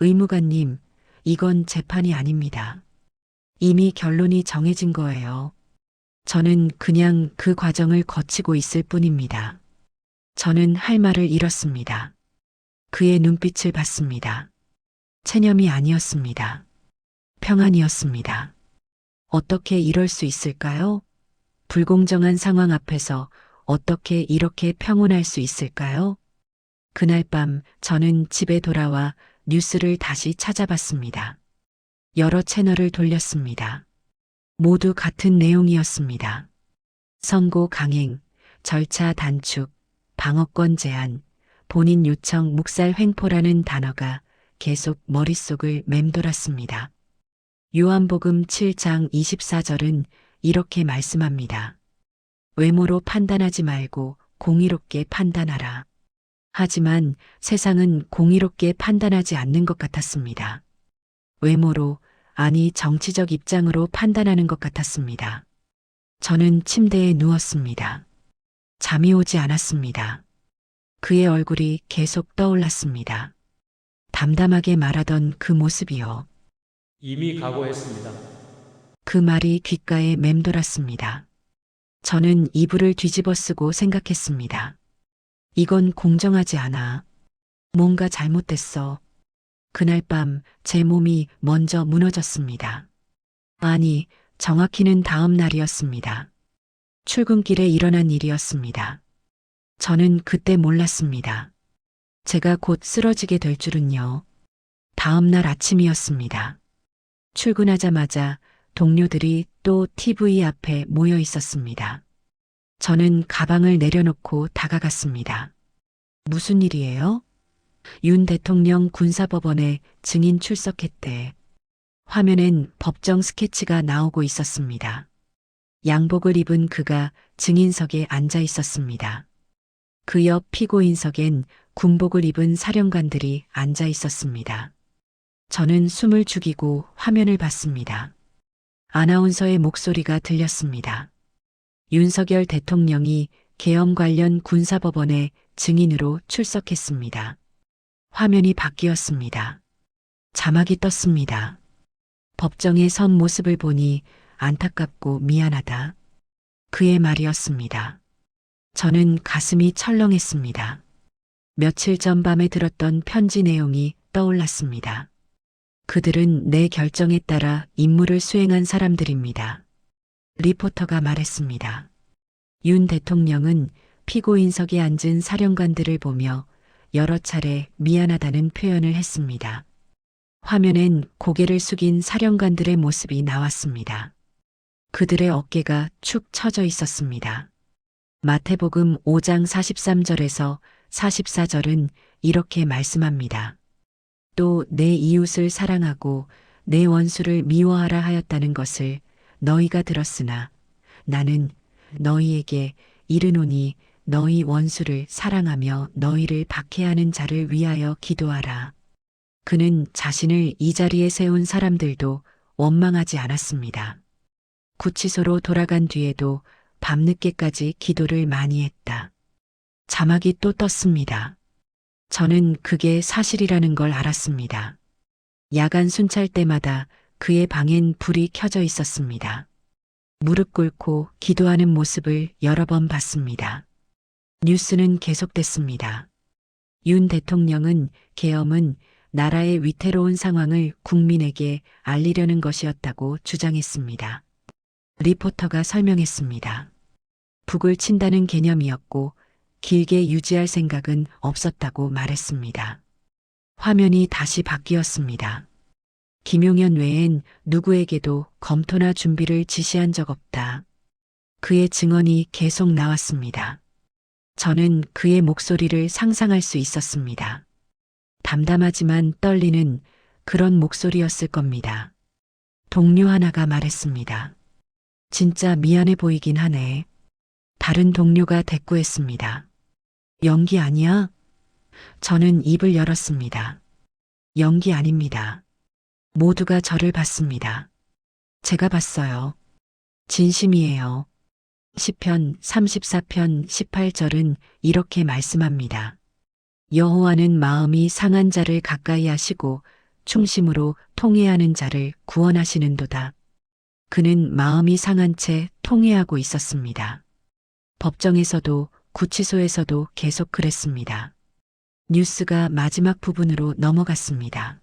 의무관님, 이건 재판이 아닙니다. 이미 결론이 정해진 거예요. 저는 그냥 그 과정을 거치고 있을 뿐입니다. 저는 할 말을 잃었습니다. 그의 눈빛을 봤습니다. 체념이 아니었습니다. 평안이었습니다. 어떻게 이럴 수 있을까요? 불공정한 상황 앞에서 어떻게 이렇게 평온할 수 있을까요? 그날 밤 저는 집에 돌아와 뉴스를 다시 찾아봤습니다. 여러 채널을 돌렸습니다. 모두 같은 내용이었습니다. 선고 강행, 절차 단축, 방어권 제한, 본인 요청 묵살 횡포라는 단어가 계속 머릿속을 맴돌았습니다. 요한복음 7장 24절은 이렇게 말씀합니다. 외모로 판단하지 말고 공의롭게 판단하라. 하지만 세상은 공의롭게 판단하지 않는 것 같았습니다. 외모로, 아니 정치적 입장으로 판단하는 것 같았습니다. 저는 침대에 누웠습니다. 잠이 오지 않았습니다. 그의 얼굴이 계속 떠올랐습니다. 담담하게 말하던 그 모습이요. 이미 각오했습니다. 그 말이 귓가에 맴돌았습니다. 저는 이불을 뒤집어 쓰고 생각했습니다. 이건 공정하지 않아. 뭔가 잘못됐어. 그날 밤 제 몸이 먼저 무너졌습니다. 아니, 정확히는 다음 날이었습니다. 출근길에 일어난 일이었습니다. 저는 그때 몰랐습니다. 제가 곧 쓰러지게 될 줄은요. 다음 날 아침이었습니다. 출근하자마자 동료들이 또 TV 앞에 모여 있었습니다. 저는 가방을 내려놓고 다가갔습니다. 무슨 일이에요? 윤 대통령 군사법원에 증인 출석했대. 화면엔 법정 스케치가 나오고 있었습니다. 양복을 입은 그가 증인석에 앉아 있었습니다. 그 옆 피고인석엔 군복을 입은 사령관들이 앉아 있었습니다. 저는 숨을 죽이고 화면을 봤습니다. 아나운서의 목소리가 들렸습니다. 윤석열 대통령이 계엄 관련 군사법원에 증인으로 출석했습니다. 화면이 바뀌었습니다. 자막이 떴습니다. 법정에 선 모습을 보니 안타깝고 미안하다. 그의 말이었습니다. 저는 가슴이 철렁했습니다. 며칠 전 밤에 들었던 편지 내용이 떠올랐습니다. 그들은 내 결정에 따라 임무를 수행한 사람들입니다. 리포터가 말했습니다. 윤 대통령은 피고인석에 앉은 사령관들을 보며 여러 차례 미안하다는 표현을 했습니다. 화면엔 고개를 숙인 사령관들의 모습이 나왔습니다. 그들의 어깨가 축 처져 있었습니다. 마태복음 5장 43절에서 44절은 이렇게 말씀합니다. 또 내 이웃을 사랑하고 내 원수를 미워하라 하였다는 것을 너희가 들었으나 나는 너희에게 이르노니 너희 원수를 사랑하며 너희를 박해하는 자를 위하여 기도하라. 그는 자신을 이 자리에 세운 사람들도 원망하지 않았습니다. 구치소로 돌아간 뒤에도 밤늦게까지 기도를 많이 했다. 자막이 또 떴습니다. 저는 그게 사실이라는 걸 알았습니다. 야간 순찰 때마다 그의 방엔 불이 켜져 있었습니다. 무릎 꿇고 기도하는 모습을 여러 번 봤습니다. 뉴스는 계속됐습니다. 윤 대통령은 계엄은 나라의 위태로운 상황을 국민에게 알리려는 것이었다고 주장했습니다. 리포터가 설명했습니다. 북을 친다는 개념이었고 길게 유지할 생각은 없었다고 말했습니다. 화면이 다시 바뀌었습니다. 김용현 외엔 누구에게도 검토나 준비를 지시한 적 없다. 그의 증언이 계속 나왔습니다. 저는 그의 목소리를 상상할 수 있었습니다. 담담하지만 떨리는 그런 목소리였을 겁니다. 동료 하나가 말했습니다. 진짜 미안해 보이긴 하네. 다른 동료가 대꾸했습니다. 연기 아니야? 저는 입을 열었습니다. 연기 아닙니다. 모두가 저를 봤습니다. 제가 봤어요. 진심이에요. 시편 34편 18절은 이렇게 말씀합니다. 여호와는 마음이 상한 자를 가까이 하시고 충심으로 통회하는 자를 구원하시는도다. 그는 마음이 상한 채 통회하고 있었습니다. 법정에서도 구치소에서도 계속 그랬습니다. 뉴스가 마지막 부분으로 넘어갔습니다.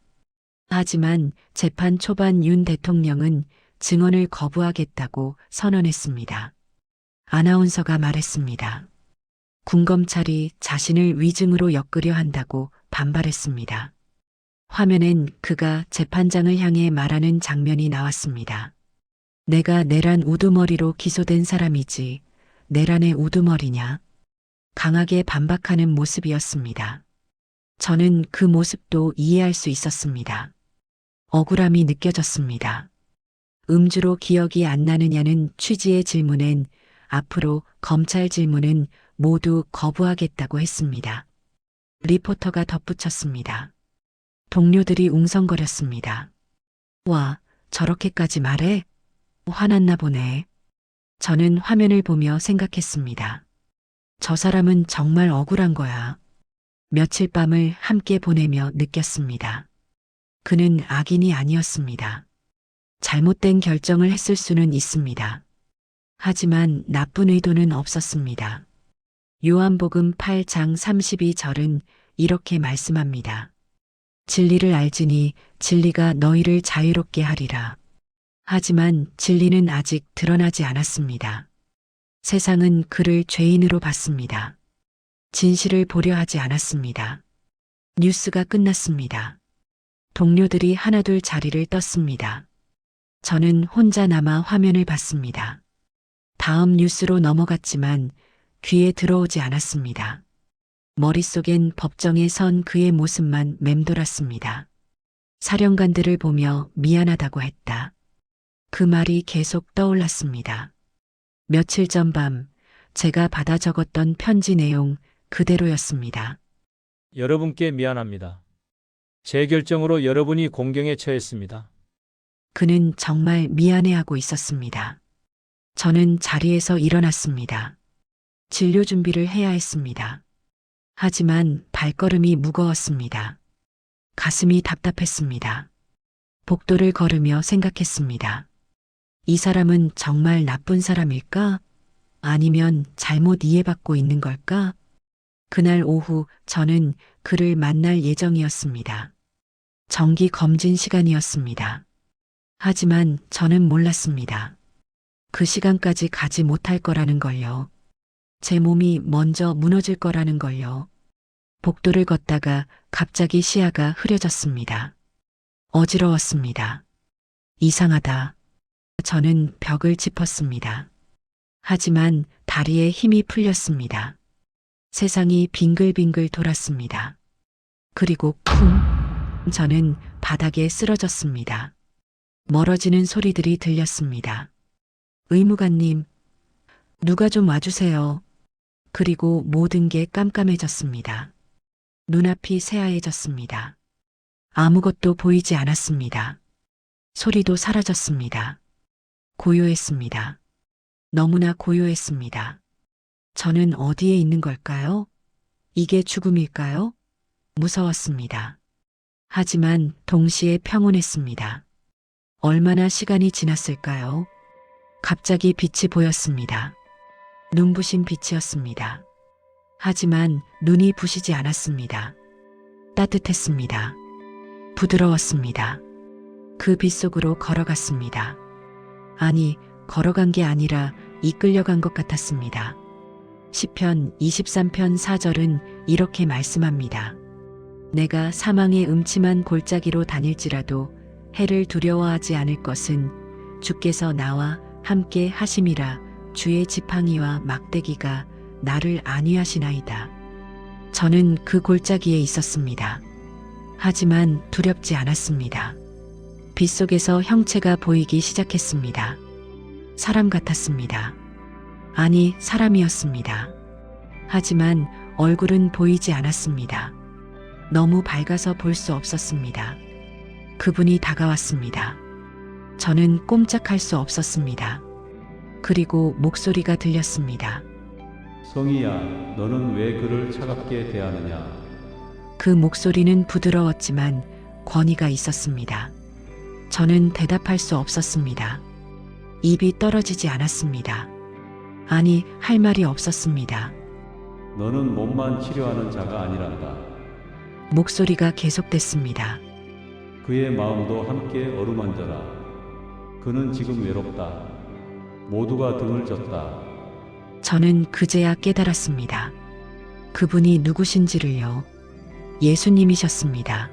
하지만 재판 초반 윤 대통령은 증언을 거부하겠다고 선언했습니다. 아나운서가 말했습니다. 군검찰이 자신을 위증으로 엮으려 한다고 반발했습니다. 화면엔 그가 재판장을 향해 말하는 장면이 나왔습니다. 내가 내란 우두머리로 기소된 사람이지 내란의 우두머리냐? 강하게 반박하는 모습이었습니다. 저는 그 모습도 이해할 수 있었습니다. 억울함이 느껴졌습니다. 음주로 기억이 안 나느냐는 취지의 질문엔 앞으로 검찰 질문은 모두 거부하겠다고 했습니다. 리포터가 덧붙였습니다. 동료들이 웅성거렸습니다. 와, 저렇게까지 말해? 화났나 보네. 저는 화면을 보며 생각했습니다. 저 사람은 정말 억울한 거야. 며칠 밤을 함께 보내며 느꼈습니다. 그는 악인이 아니었습니다. 잘못된 결정을 했을 수는 있습니다. 하지만 나쁜 의도는 없었습니다. 요한복음 8장 32절은 이렇게 말씀합니다. 진리를 알지니 진리가 너희를 자유롭게 하리라. 하지만 진리는 아직 드러나지 않았습니다. 세상은 그를 죄인으로 봤습니다. 진실을 보려 하지 않았습니다. 뉴스가 끝났습니다. 동료들이 하나둘 자리를 떴습니다. 저는 혼자 남아 화면을 봤습니다. 다음 뉴스로 넘어갔지만 귀에 들어오지 않았습니다. 머릿속엔 법정에 선 그의 모습만 맴돌았습니다. 사령관들을 보며 미안하다고 했다. 그 말이 계속 떠올랐습니다. 며칠 전 밤 제가 받아 적었던 편지 내용 그대로였습니다. 여러분께 미안합니다. 제 결정으로 여러분이 공경에 처했습니다. 그는 정말 미안해하고 있었습니다. 저는 자리에서 일어났습니다. 진료 준비를 해야 했습니다. 하지만 발걸음이 무거웠습니다. 가슴이 답답했습니다. 복도를 걸으며 생각했습니다. 이 사람은 정말 나쁜 사람일까? 아니면 잘못 이해받고 있는 걸까? 그날 오후 저는 그를 만날 예정이었습니다. 정기 검진 시간이었습니다. 하지만 저는 몰랐습니다. 그 시간까지 가지 못할 거라는 걸요. 제 몸이 먼저 무너질 거라는 걸요. 복도를 걷다가 갑자기 시야가 흐려졌습니다. 어지러웠습니다. 이상하다. 저는 벽을 짚었습니다. 하지만 다리에 힘이 풀렸습니다. 세상이 빙글빙글 돌았습니다. 그리고 쿵! 저는 바닥에 쓰러졌습니다. 멀어지는 소리들이 들렸습니다. 의무관님, 누가 좀 와주세요. 그리고 모든 게 깜깜해졌습니다. 눈앞이 새하얘졌습니다. 아무것도 보이지 않았습니다. 소리도 사라졌습니다. 고요했습니다. 너무나 고요했습니다. 저는 어디에 있는 걸까요? 이게 죽음일까요? 무서웠습니다. 하지만 동시에 평온했습니다. 얼마나 시간이 지났을까요? 갑자기 빛이 보였습니다. 눈부신 빛이었습니다. 하지만 눈이 부시지 않았습니다. 따뜻했습니다. 부드러웠습니다. 그 빛 속으로 걸어갔습니다. 아니, 걸어간 게 아니라 이끌려간 것 같았습니다. 시편 23편 4절은 이렇게 말씀합니다. 내가 사망의 음침한 골짜기로 다닐지라도 해를 두려워하지 않을 것은 주께서 나와 함께 하심이라. 주의 지팡이와 막대기가 나를 안위하시나이다. 저는 그 골짜기에 있었습니다. 하지만 두렵지 않았습니다. 빛 속에서 형체가 보이기 시작했습니다. 사람 같았습니다. 아니, 사람이었습니다. 하지만 얼굴은 보이지 않았습니다. 너무 밝아서 볼 수 없었습니다. 그분이 다가왔습니다. 저는 꼼짝할 수 없었습니다. 그리고 목소리가 들렸습니다. 성희야, 너는 왜 그를 차갑게 대하느냐? 그 목소리는 부드러웠지만 권위가 있었습니다. 저는 대답할 수 없었습니다. 입이 떨어지지 않았습니다. 아니, 할 말이 없었습니다. 너는 몸만 치료하는 자가 아니란다. 목소리가 계속됐습니다. 그의 마음도 함께 어루만져라. 그는 지금 외롭다. 모두가 등을 졌다. 저는 그제야 깨달았습니다. 그분이 누구신지를요. 예수님이셨습니다.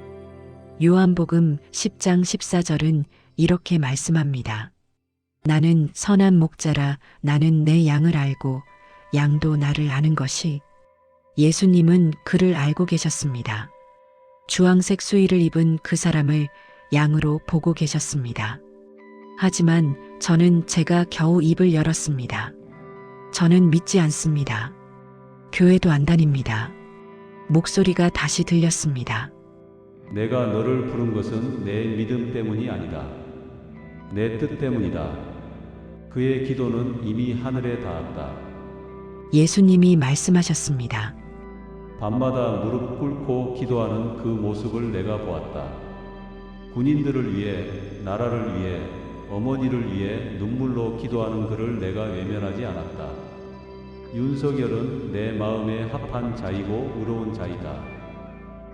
요한복음 10장 14절은 이렇게 말씀합니다. 나는 선한 목자라. 나는 내 양을 알고 양도 나를 아는 것이. 예수님은 그를 알고 계셨습니다. 주황색 수의를 입은 그 사람을 양으로 보고 계셨습니다. 하지만 저는 제가 겨우 입을 열었습니다. 저는 믿지 않습니다. 교회도 안 다닙니다. 목소리가 다시 들렸습니다. 내가 너를 부른 것은 내 믿음 때문이 아니다. 내 뜻 때문이다. 그의 기도는 이미 하늘에 닿았다. 예수님이 말씀하셨습니다. 밤마다 무릎 꿇고 기도하는 그 모습을 내가 보았다. 군인들을 위해, 나라를 위해, 어머니를 위해 눈물로 기도하는 그를 내가 외면하지 않았다. 윤석열은 내 마음에 합한 자이고 의로운 자이다.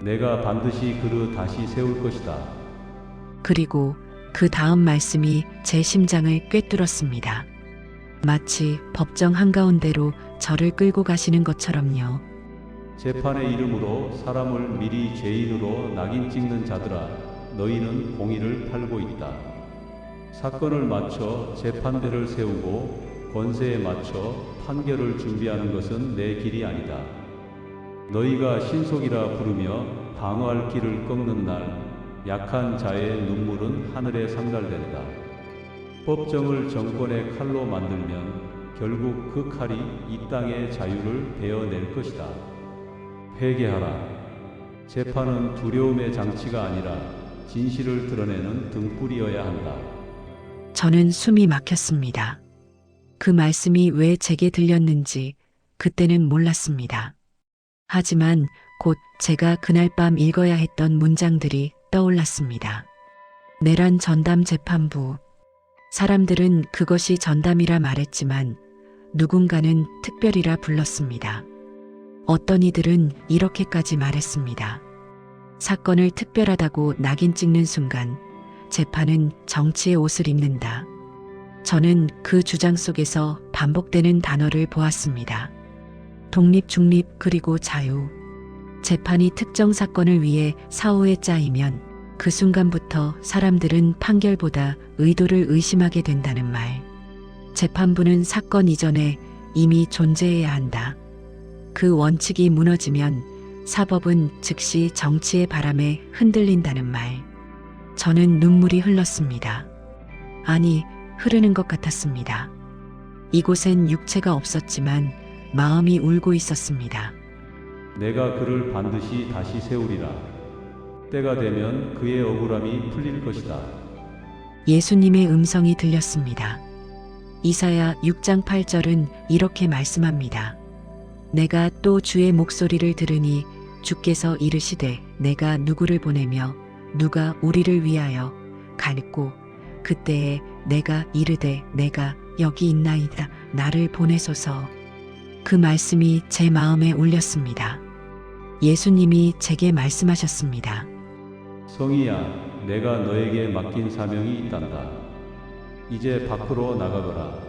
내가 반드시 그를 다시 세울 것이다. 그리고 그 다음 말씀이 제 심장을 꿰뚫었습니다. 마치 법정 한가운데로 저를 끌고 가시는 것처럼요. 재판의 이름으로 사람을 미리 죄인으로 낙인 찍는 자들아, 너희는 공의를 팔고 있다. 사건을 맞춰 재판대를 세우고 권세에 맞춰 판결을 준비하는 것은 내 길이 아니다. 너희가 신속이라 부르며 방어할 길을 꺾는 날, 약한 자의 눈물은 하늘에 상달된다. 법정을 정권의 칼로 만들면 결국 그 칼이 이 땅의 자유를 베어낼 것이다. 회개하라. 재판은 두려움의 장치가 아니라 진실을 드러내는 등불이어야 한다. 저는 숨이 막혔습니다. 그 말씀이 왜 제게 들렸는지 그때는 몰랐습니다. 하지만 곧 제가 그날 밤 읽어야 했던 문장들이 떠올랐습니다. 내란 전담 재판부. 사람들은 그것이 전담이라 말했지만 누군가는 특별이라 불렀습니다. 어떤 이들은 이렇게까지 말했습니다. 사건을 특별하다고 낙인 찍는 순간 재판은 정치의 옷을 입는다. 저는 그 주장 속에서 반복되는 단어를 보았습니다. 독립, 중립, 그리고 자유. 재판이 특정 사건을 위해 사후에 짜이면 그 순간부터 사람들은 판결보다 의도를 의심하게 된다는 말. 재판부는 사건 이전에 이미 존재해야 한다. 그 원칙이 무너지면 사법은 즉시 정치의 바람에 흔들린다는 말. 저는 눈물이 흘렀습니다. 아니, 흐르는 것 같았습니다. 이곳엔 육체가 없었지만 마음이 울고 있었습니다. 내가 그를 반드시 다시 세우리라. 때가 되면 그의 억울함이 풀릴 것이다. 예수님의 음성이 들렸습니다. 이사야 6장 8절은 이렇게 말씀합니다. 내가 또 주의 목소리를 들으니 주께서 이르시되 내가 누구를 보내며 누가 우리를 위하여 갈고 그때에 내가 이르되 내가 여기 있나이다 나를 보내소서. 그 말씀이 제 마음에 울렸습니다. 예수님이 제게 말씀하셨습니다. 성희야, 내가 너에게 맡긴 사명이 있단다. 이제 밖으로 나가거라.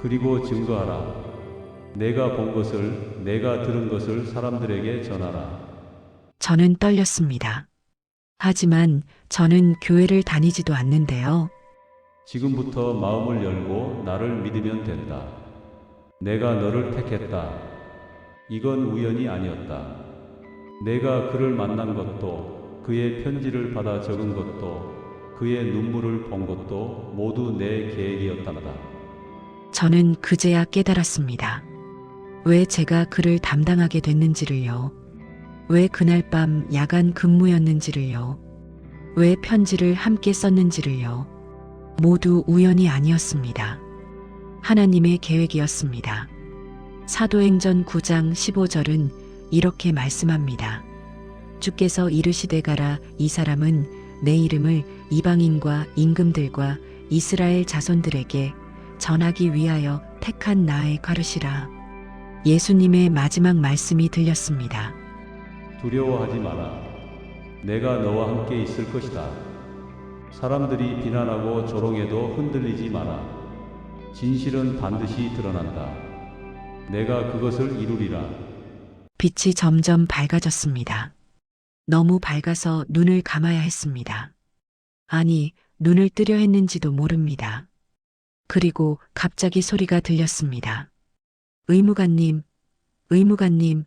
그리고 증거하라. 내가 본 것을, 내가 들은 것을 사람들에게 전하라. 저는 떨렸습니다. 하지만 저는 교회를 다니지도 않는데요. 지금부터 마음을 열고 나를 믿으면 된다. 내가 너를 택했다. 이건 우연이 아니었다. 내가 그를 만난 것도, 그의 편지를 받아 적은 것도, 그의 눈물을 본 것도 모두 내 계획이었단다. 저는 그제야 깨달았습니다. 왜 제가 그를 담당하게 됐는지를요. 왜 그날 밤 야간 근무였는지를요. 왜 편지를 함께 썼는지를요. 모두 우연이 아니었습니다. 하나님의 계획이었습니다. 사도행전 9장 15절은 이렇게 말씀합니다. 주께서 이르시되 가라. 이 사람은 내 이름을 이방인과 임금들과 이스라엘 자손들에게 전하기 위하여 택한 나의 가르시라. 예수님의 마지막 말씀이 들렸습니다. 두려워하지 마라. 내가 너와 함께 있을 것이다. 사람들이 비난하고 조롱해도 흔들리지 마라. 진실은 반드시 드러난다. 내가 그것을 이루리라. 빛이 점점 밝아졌습니다. 너무 밝아서 눈을 감아야 했습니다. 아니, 눈을 뜨려 했는지도 모릅니다. 그리고 갑자기 소리가 들렸습니다. 의무관님, 의무관님.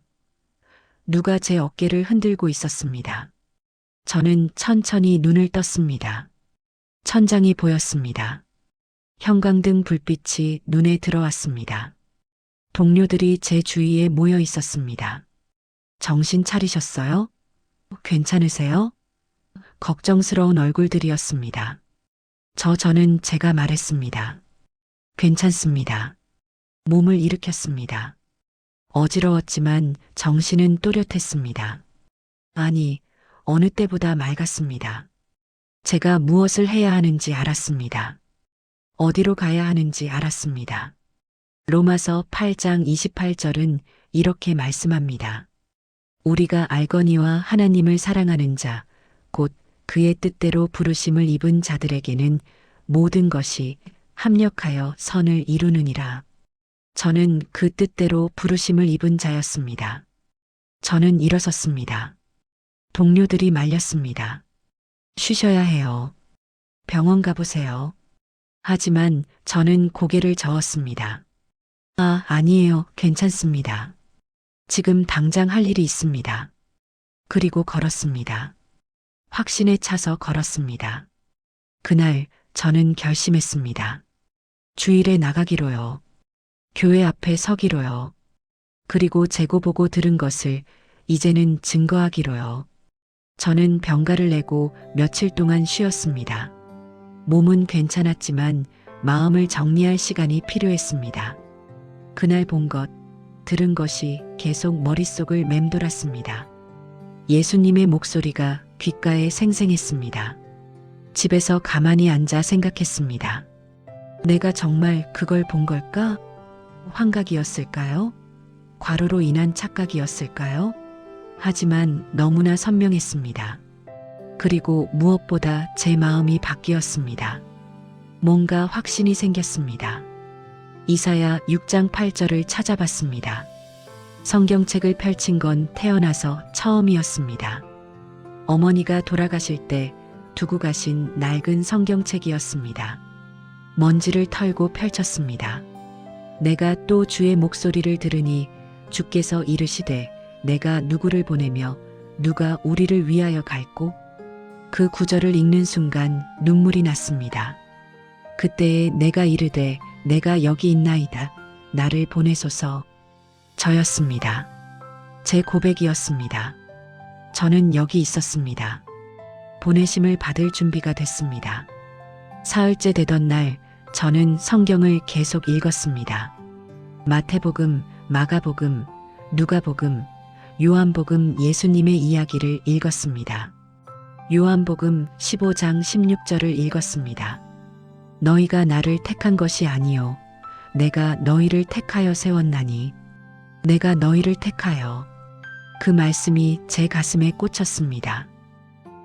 누가 제 어깨를 흔들고 있었습니다. 저는 천천히 눈을 떴습니다. 천장이 보였습니다. 형광등 불빛이 눈에 들어왔습니다. 동료들이 제 주위에 모여 있었습니다. 정신 차리셨어요? 괜찮으세요? 걱정스러운 얼굴들이었습니다. 저는 제가 말했습니다. 괜찮습니다. 몸을 일으켰습니다. 어지러웠지만 정신은 또렷했습니다. 아니, 어느 때보다 맑았습니다. 제가 무엇을 해야 하는지 알았습니다. 어디로 가야 하는지 알았습니다. 로마서 8장 28절은 이렇게 말씀합니다. 우리가 알거니와 하나님을 사랑하는 자, 곧 그의 뜻대로 부르심을 입은 자들에게는 모든 것이 합력하여 선을 이루느니라. 저는 그 뜻대로 부르심을 입은 자였습니다. 저는 일어섰습니다. 동료들이 말렸습니다. 쉬셔야 해요. 병원 가보세요. 하지만 저는 고개를 저었습니다. 아니에요. 괜찮습니다. 지금 당장 할 일이 있습니다. 그리고 걸었습니다. 확신에 차서 걸었습니다. 그날 저는 결심했습니다. 주일에 나가기로요. 교회 앞에 서기로요. 그리고 재고 보고 들은 것을 이제는 증거하기로요. 저는 병가를 내고 며칠 동안 쉬었습니다. 몸은 괜찮았지만 마음을 정리할 시간이 필요했습니다. 그날 본 것, 들은 것이 계속 머릿속을 맴돌았습니다. 예수님의 목소리가 귓가에 생생했습니다. 집에서 가만히 앉아 생각했습니다. 내가 정말 그걸 본 걸까? 환각이었을까요? 과로로 인한 착각이었을까요? 하지만 너무나 선명했습니다. 그리고 무엇보다 제 마음이 바뀌었습니다. 뭔가 확신이 생겼습니다. 이사야 6장 8절을 찾아봤습니다. 성경책을 펼친 건 태어나서 처음이었습니다. 어머니가 돌아가실 때 두고 가신 낡은 성경책이었습니다. 먼지를 털고 펼쳤습니다. 내가 또 주의 목소리를 들으니 주께서 이르시되 내가 누구를 보내며 누가 우리를 위하여 갈꼬? 그 구절을 읽는 순간 눈물이 났습니다. 그때에 내가 이르되 내가 여기 있나이다. 나를 보내소서. 저였습니다. 제 고백이었습니다. 저는 여기 있었습니다. 보내심을 받을 준비가 됐습니다. 사흘째 되던 날 저는 성경을 계속 읽었습니다. 마태복음, 마가복음, 누가복음, 요한복음 예수님의 이야기를 읽었습니다. 요한복음 15장 16절을 읽었습니다. 너희가 나를 택한 것이 아니요 내가 너희를 택하여 세웠나니 내가 너희를 택하여. 그 말씀이 제 가슴에 꽂혔습니다.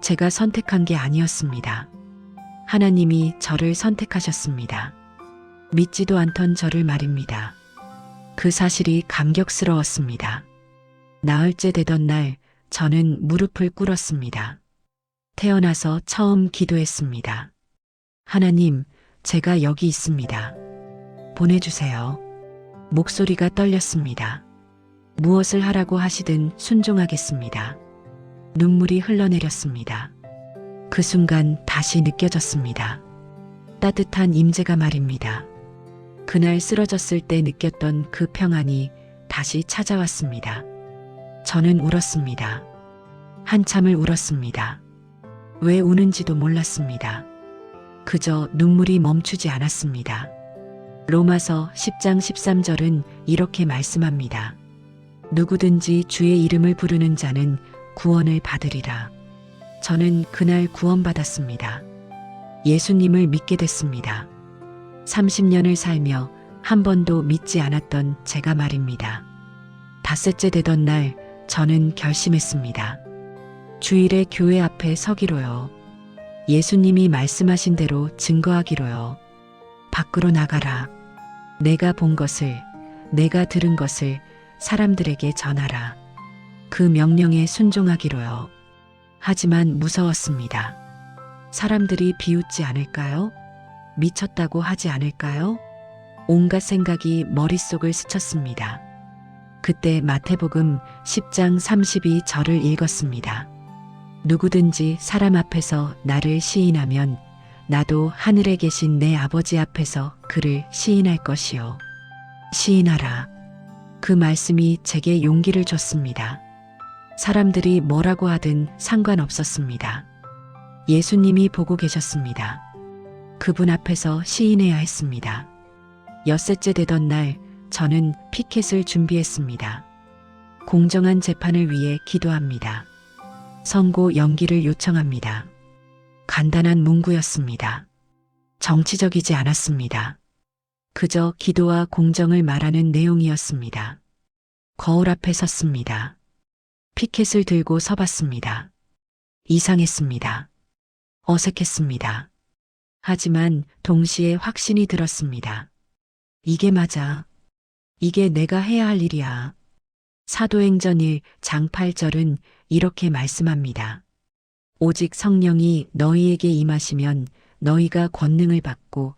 제가 선택한 게 아니었습니다. 하나님이 저를 선택하셨습니다. 믿지도 않던 저를 말입니다. 그 사실이 감격스러웠습니다. 나흘째 되던 날 저는 무릎을 꿇었습니다. 태어나서 처음 기도했습니다. 하나님, 제가 여기 있습니다. 보내주세요. 목소리가 떨렸습니다. 무엇을 하라고 하시든 순종하겠습니다. 눈물이 흘러내렸습니다. 그 순간 다시 느껴졌습니다. 따뜻한 임재가 말입니다. 그날 쓰러졌을 때 느꼈던 그 평안이 다시 찾아왔습니다. 저는 울었습니다. 한참을 울었습니다. 왜 우는지도 몰랐습니다. 그저 눈물이 멈추지 않았습니다. 로마서 10장 13절은 이렇게 말씀합니다. 누구든지 주의 이름을 부르는 자는 구원을 받으리라. 저는 그날 구원받았습니다. 예수님을 믿게 됐습니다. 30년을 살며 한 번도 믿지 않았던 제가 말입니다. 닷새째 되던 날 저는 결심했습니다. 주일에 교회 앞에 서기로요. 예수님이 말씀하신 대로 증거하기로요. 밖으로 나가라. 내가 본 것을, 내가 들은 것을 사람들에게 전하라. 그 명령에 순종하기로요. 하지만 무서웠습니다. 사람들이 비웃지 않을까요? 미쳤다고 하지 않을까요? 온갖 생각이 머릿속을 스쳤습니다. 그때 마태복음 10장 32절을 읽었습니다. 누구든지 사람 앞에서 나를 시인하면 나도 하늘에 계신 내 아버지 앞에서 그를 시인할 것이요. 시인하라. 그 말씀이 제게 용기를 줬습니다. 사람들이 뭐라고 하든 상관없었습니다. 예수님이 보고 계셨습니다. 그분 앞에서 시인해야 했습니다. 엿새째 되던 날 저는 피켓을 준비했습니다. 공정한 재판을 위해 기도합니다. 선고 연기를 요청합니다. 간단한 문구였습니다. 정치적이지 않았습니다. 그저 기도와 공정을 말하는 내용이었습니다. 거울 앞에 섰습니다. 피켓을 들고 서봤습니다. 이상했습니다. 어색했습니다. 하지만 동시에 확신이 들었습니다. 이게 맞아. 이게 내가 해야 할 일이야. 사도행전 1장 8절은 이렇게 말씀합니다. 오직 성령이 너희에게 임하시면 너희가 권능을 받고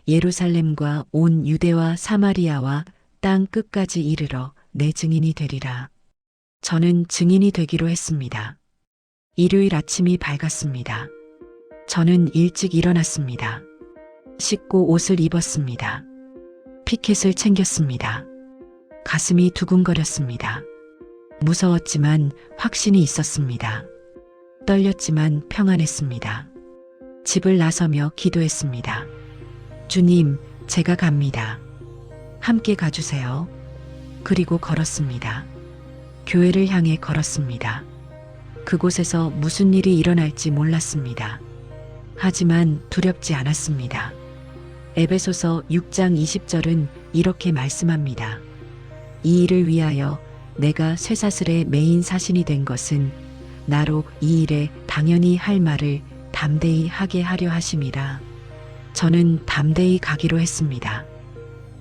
예루살렘과 온 유대와 사마리아와 땅 끝까지 이르러 내 증인이 되리라. 저는 증인이 되기로 했습니다. 일요일 아침이 밝았습니다. 저는 일찍 일어났습니다. 씻고 옷을 입었습니다. 피켓을 챙겼습니다. 가슴이 두근거렸습니다. 무서웠지만 확신이 있었습니다. 떨렸지만 평안했습니다. 집을 나서며 기도했습니다. 주님, 제가 갑니다. 함께 가주세요. 그리고 걸었습니다. 교회를 향해 걸었습니다. 그곳에서 무슨 일이 일어날지 몰랐습니다. 하지만 두렵지 않았습니다. 에베소서 6장 20절은 이렇게 말씀합니다. 이 일을 위하여 내가 쇠사슬의 메인 사신이 된 것은 나로 이 일에 당연히 할 말을 담대히 하게 하려 하심이라. 저는 담대히 가기로 했습니다.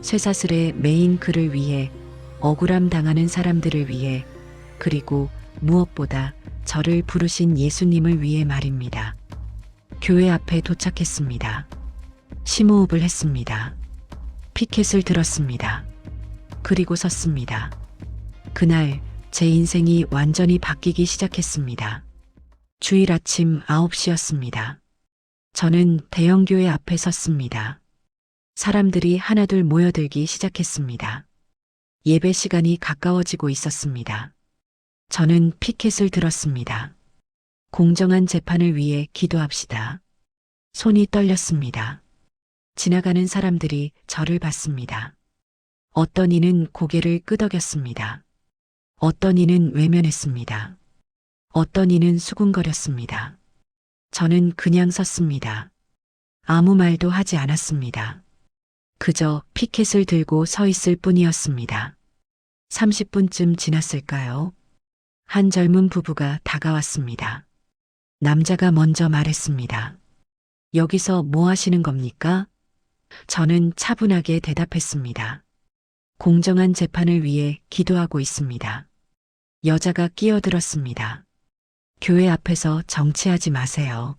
쇠사슬의 메인 글을 위해 억울함 당하는 사람들을 위해, 그리고 무엇보다 저를 부르신 예수님을 위해 말입니다. 교회 앞에 도착했습니다. 심호흡을 했습니다. 피켓을 들었습니다. 그리고 섰습니다. 그날 제 인생이 완전히 바뀌기 시작했습니다. 주일 아침 9시였습니다. 저는 대형교회 앞에 섰습니다. 사람들이 하나둘 모여들기 시작했습니다. 예배 시간이 가까워지고 있었습니다. 저는 피켓을 들었습니다. 공정한 재판을 위해 기도합시다. 손이 떨렸습니다. 지나가는 사람들이 저를 봤습니다. 어떤 이는 고개를 끄덕였습니다. 어떤 이는 외면했습니다. 어떤 이는 수군거렸습니다. 저는 그냥 섰습니다. 아무 말도 하지 않았습니다. 그저 피켓을 들고 서 있을 뿐이었습니다. 30분쯤 지났을까요? 한 젊은 부부가 다가왔습니다. 남자가 먼저 말했습니다. 여기서 뭐 하시는 겁니까? 저는 차분하게 대답했습니다. 공정한 재판을 위해 기도하고 있습니다. 여자가 끼어들었습니다. 교회 앞에서 정치하지 마세요.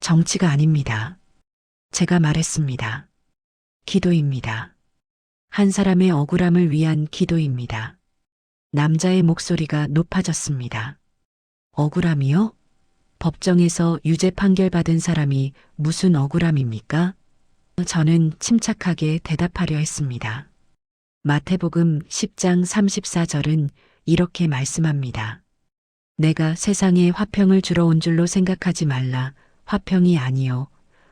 정치가 아닙니다. 제가 말했습니다. 기도입니다. 한 사람의 억울함을 위한 기도입니다. 남자의 목소리가 높아졌습니다. 억울함이요? 법정에서 유죄 판결받은 사람이 무슨 억울함입니까? 저는 침착하게 대답하려 했습니다. 마태복음 10장 34절은 이렇게 말씀합니다. 내가 세상에 화평을 주러 온 줄로 생각하지 말라. 화평이 아니요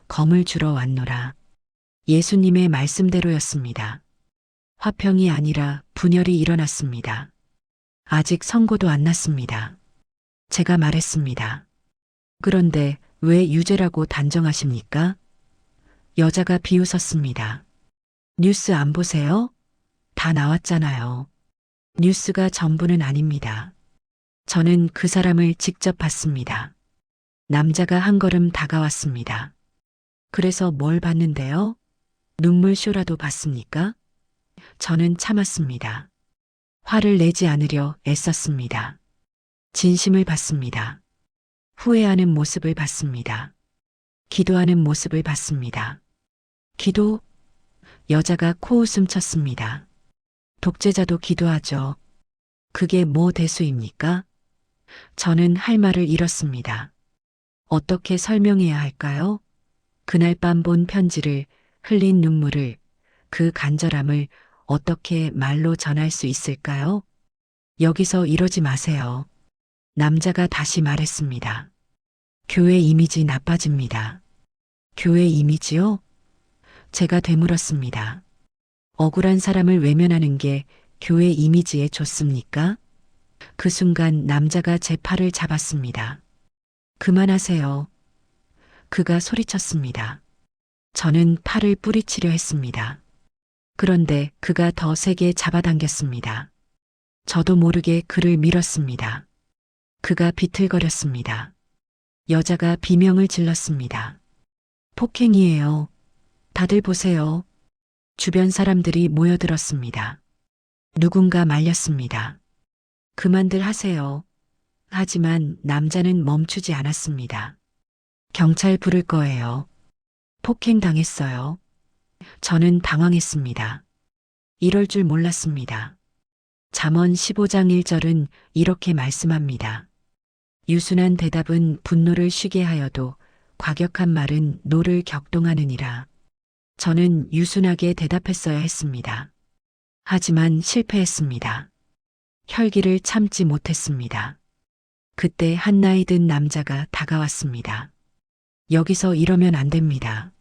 검을 주러 왔노라. 예수님의 말씀대로였습니다. 화평이 아니라 분열이 일어났습니다. 아직 선고도 안 났습니다. 제가 말했습니다. 그런데 왜 유죄라고 단정하십니까? 여자가 비웃었습니다. 뉴스 안 보세요? 다 나왔잖아요. 뉴스가 전부는 아닙니다. 저는 그 사람을 직접 봤습니다. 남자가 한 걸음 다가왔습니다. 그래서 뭘 봤는데요? 눈물쇼라도 봤습니까? 저는 참았습니다. 화를 내지 않으려 애썼습니다. 진심을 봤습니다. 후회하는 모습을 봤습니다. 기도하는 모습을 봤습니다. 기도? 여자가 코웃음 쳤습니다. 독재자도 기도하죠. 그게 뭐 대수입니까? 저는 할 말을 잃었습니다. 어떻게 설명해야 할까요? 그날 밤 본 편지를, 흘린 눈물을, 그 간절함을 어떻게 말로 전할 수 있을까요? 여기서 이러지 마세요. 남자가 다시 말했습니다. 교회 이미지 나빠집니다. 교회 이미지요? 제가 되물었습니다. 억울한 사람을 외면하는 게 교회 이미지에 좋습니까? 그 순간 남자가 제 팔을 잡았습니다. 그만하세요. 그가 소리쳤습니다. 저는 팔을 뿌리치려 했습니다. 그런데 그가 더 세게 잡아당겼습니다. 저도 모르게 그를 밀었습니다. 그가 비틀거렸습니다. 여자가 비명을 질렀습니다. 폭행이에요. 다들 보세요. 주변 사람들이 모여들었습니다. 누군가 말렸습니다. 그만들 하세요. 하지만 남자는 멈추지 않았습니다. 경찰 부를 거예요. 폭행당했어요. 저는 당황했습니다. 이럴 줄 몰랐습니다. 잠언 15장 1절은 이렇게 말씀합니다. 유순한 대답은 분노를 쉬게 하여도 과격한 말은 노를 격동하느니라. 저는 유순하게 대답했어야 했습니다. 하지만 실패했습니다. 혈기를 참지 못했습니다. 그때 한 나이 든 남자가 다가왔습니다. 여기서 이러면 안 됩니다.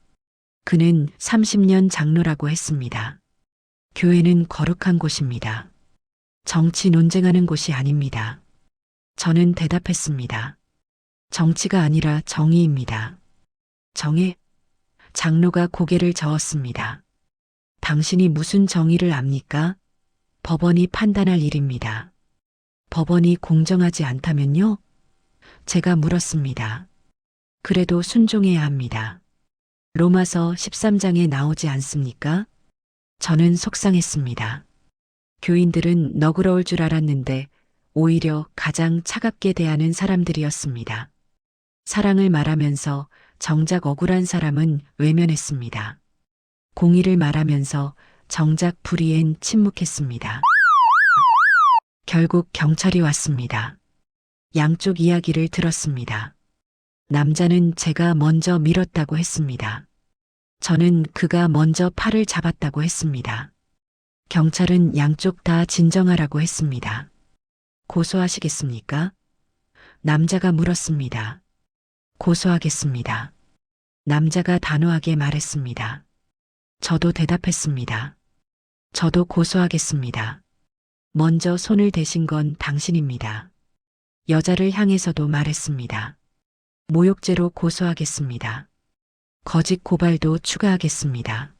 그는 30년 장로라고 했습니다. 교회는 거룩한 곳입니다. 정치 논쟁하는 곳이 아닙니다. 저는 대답했습니다. 정치가 아니라 정의입니다. 정의? 장로가 고개를 저었습니다. 당신이 무슨 정의를 압니까? 법원이 판단할 일입니다. 법원이 공정하지 않다면요? 제가 물었습니다. 그래도 순종해야 합니다. 로마서 13장에 나오지 않습니까? 저는 속상했습니다. 교인들은 너그러울 줄 알았는데 오히려 가장 차갑게 대하는 사람들이었습니다. 사랑을 말하면서 정작 억울한 사람은 외면했습니다. 공의를 말하면서 정작 불의엔 침묵했습니다. 결국 경찰이 왔습니다. 양쪽 이야기를 들었습니다. 남자는 제가 먼저 밀었다고 했습니다. 저는 그가 먼저 팔을 잡았다고 했습니다. 경찰은 양쪽 다 진정하라고 했습니다. 고소하시겠습니까? 남자가 물었습니다. 고소하겠습니다. 남자가 단호하게 말했습니다. 저도 대답했습니다. 저도 고소하겠습니다. 먼저 손을 대신 건 당신입니다. 여자를 향해서도 말했습니다. 모욕죄로 고소하겠습니다. 거짓 고발도 추가하겠습니다.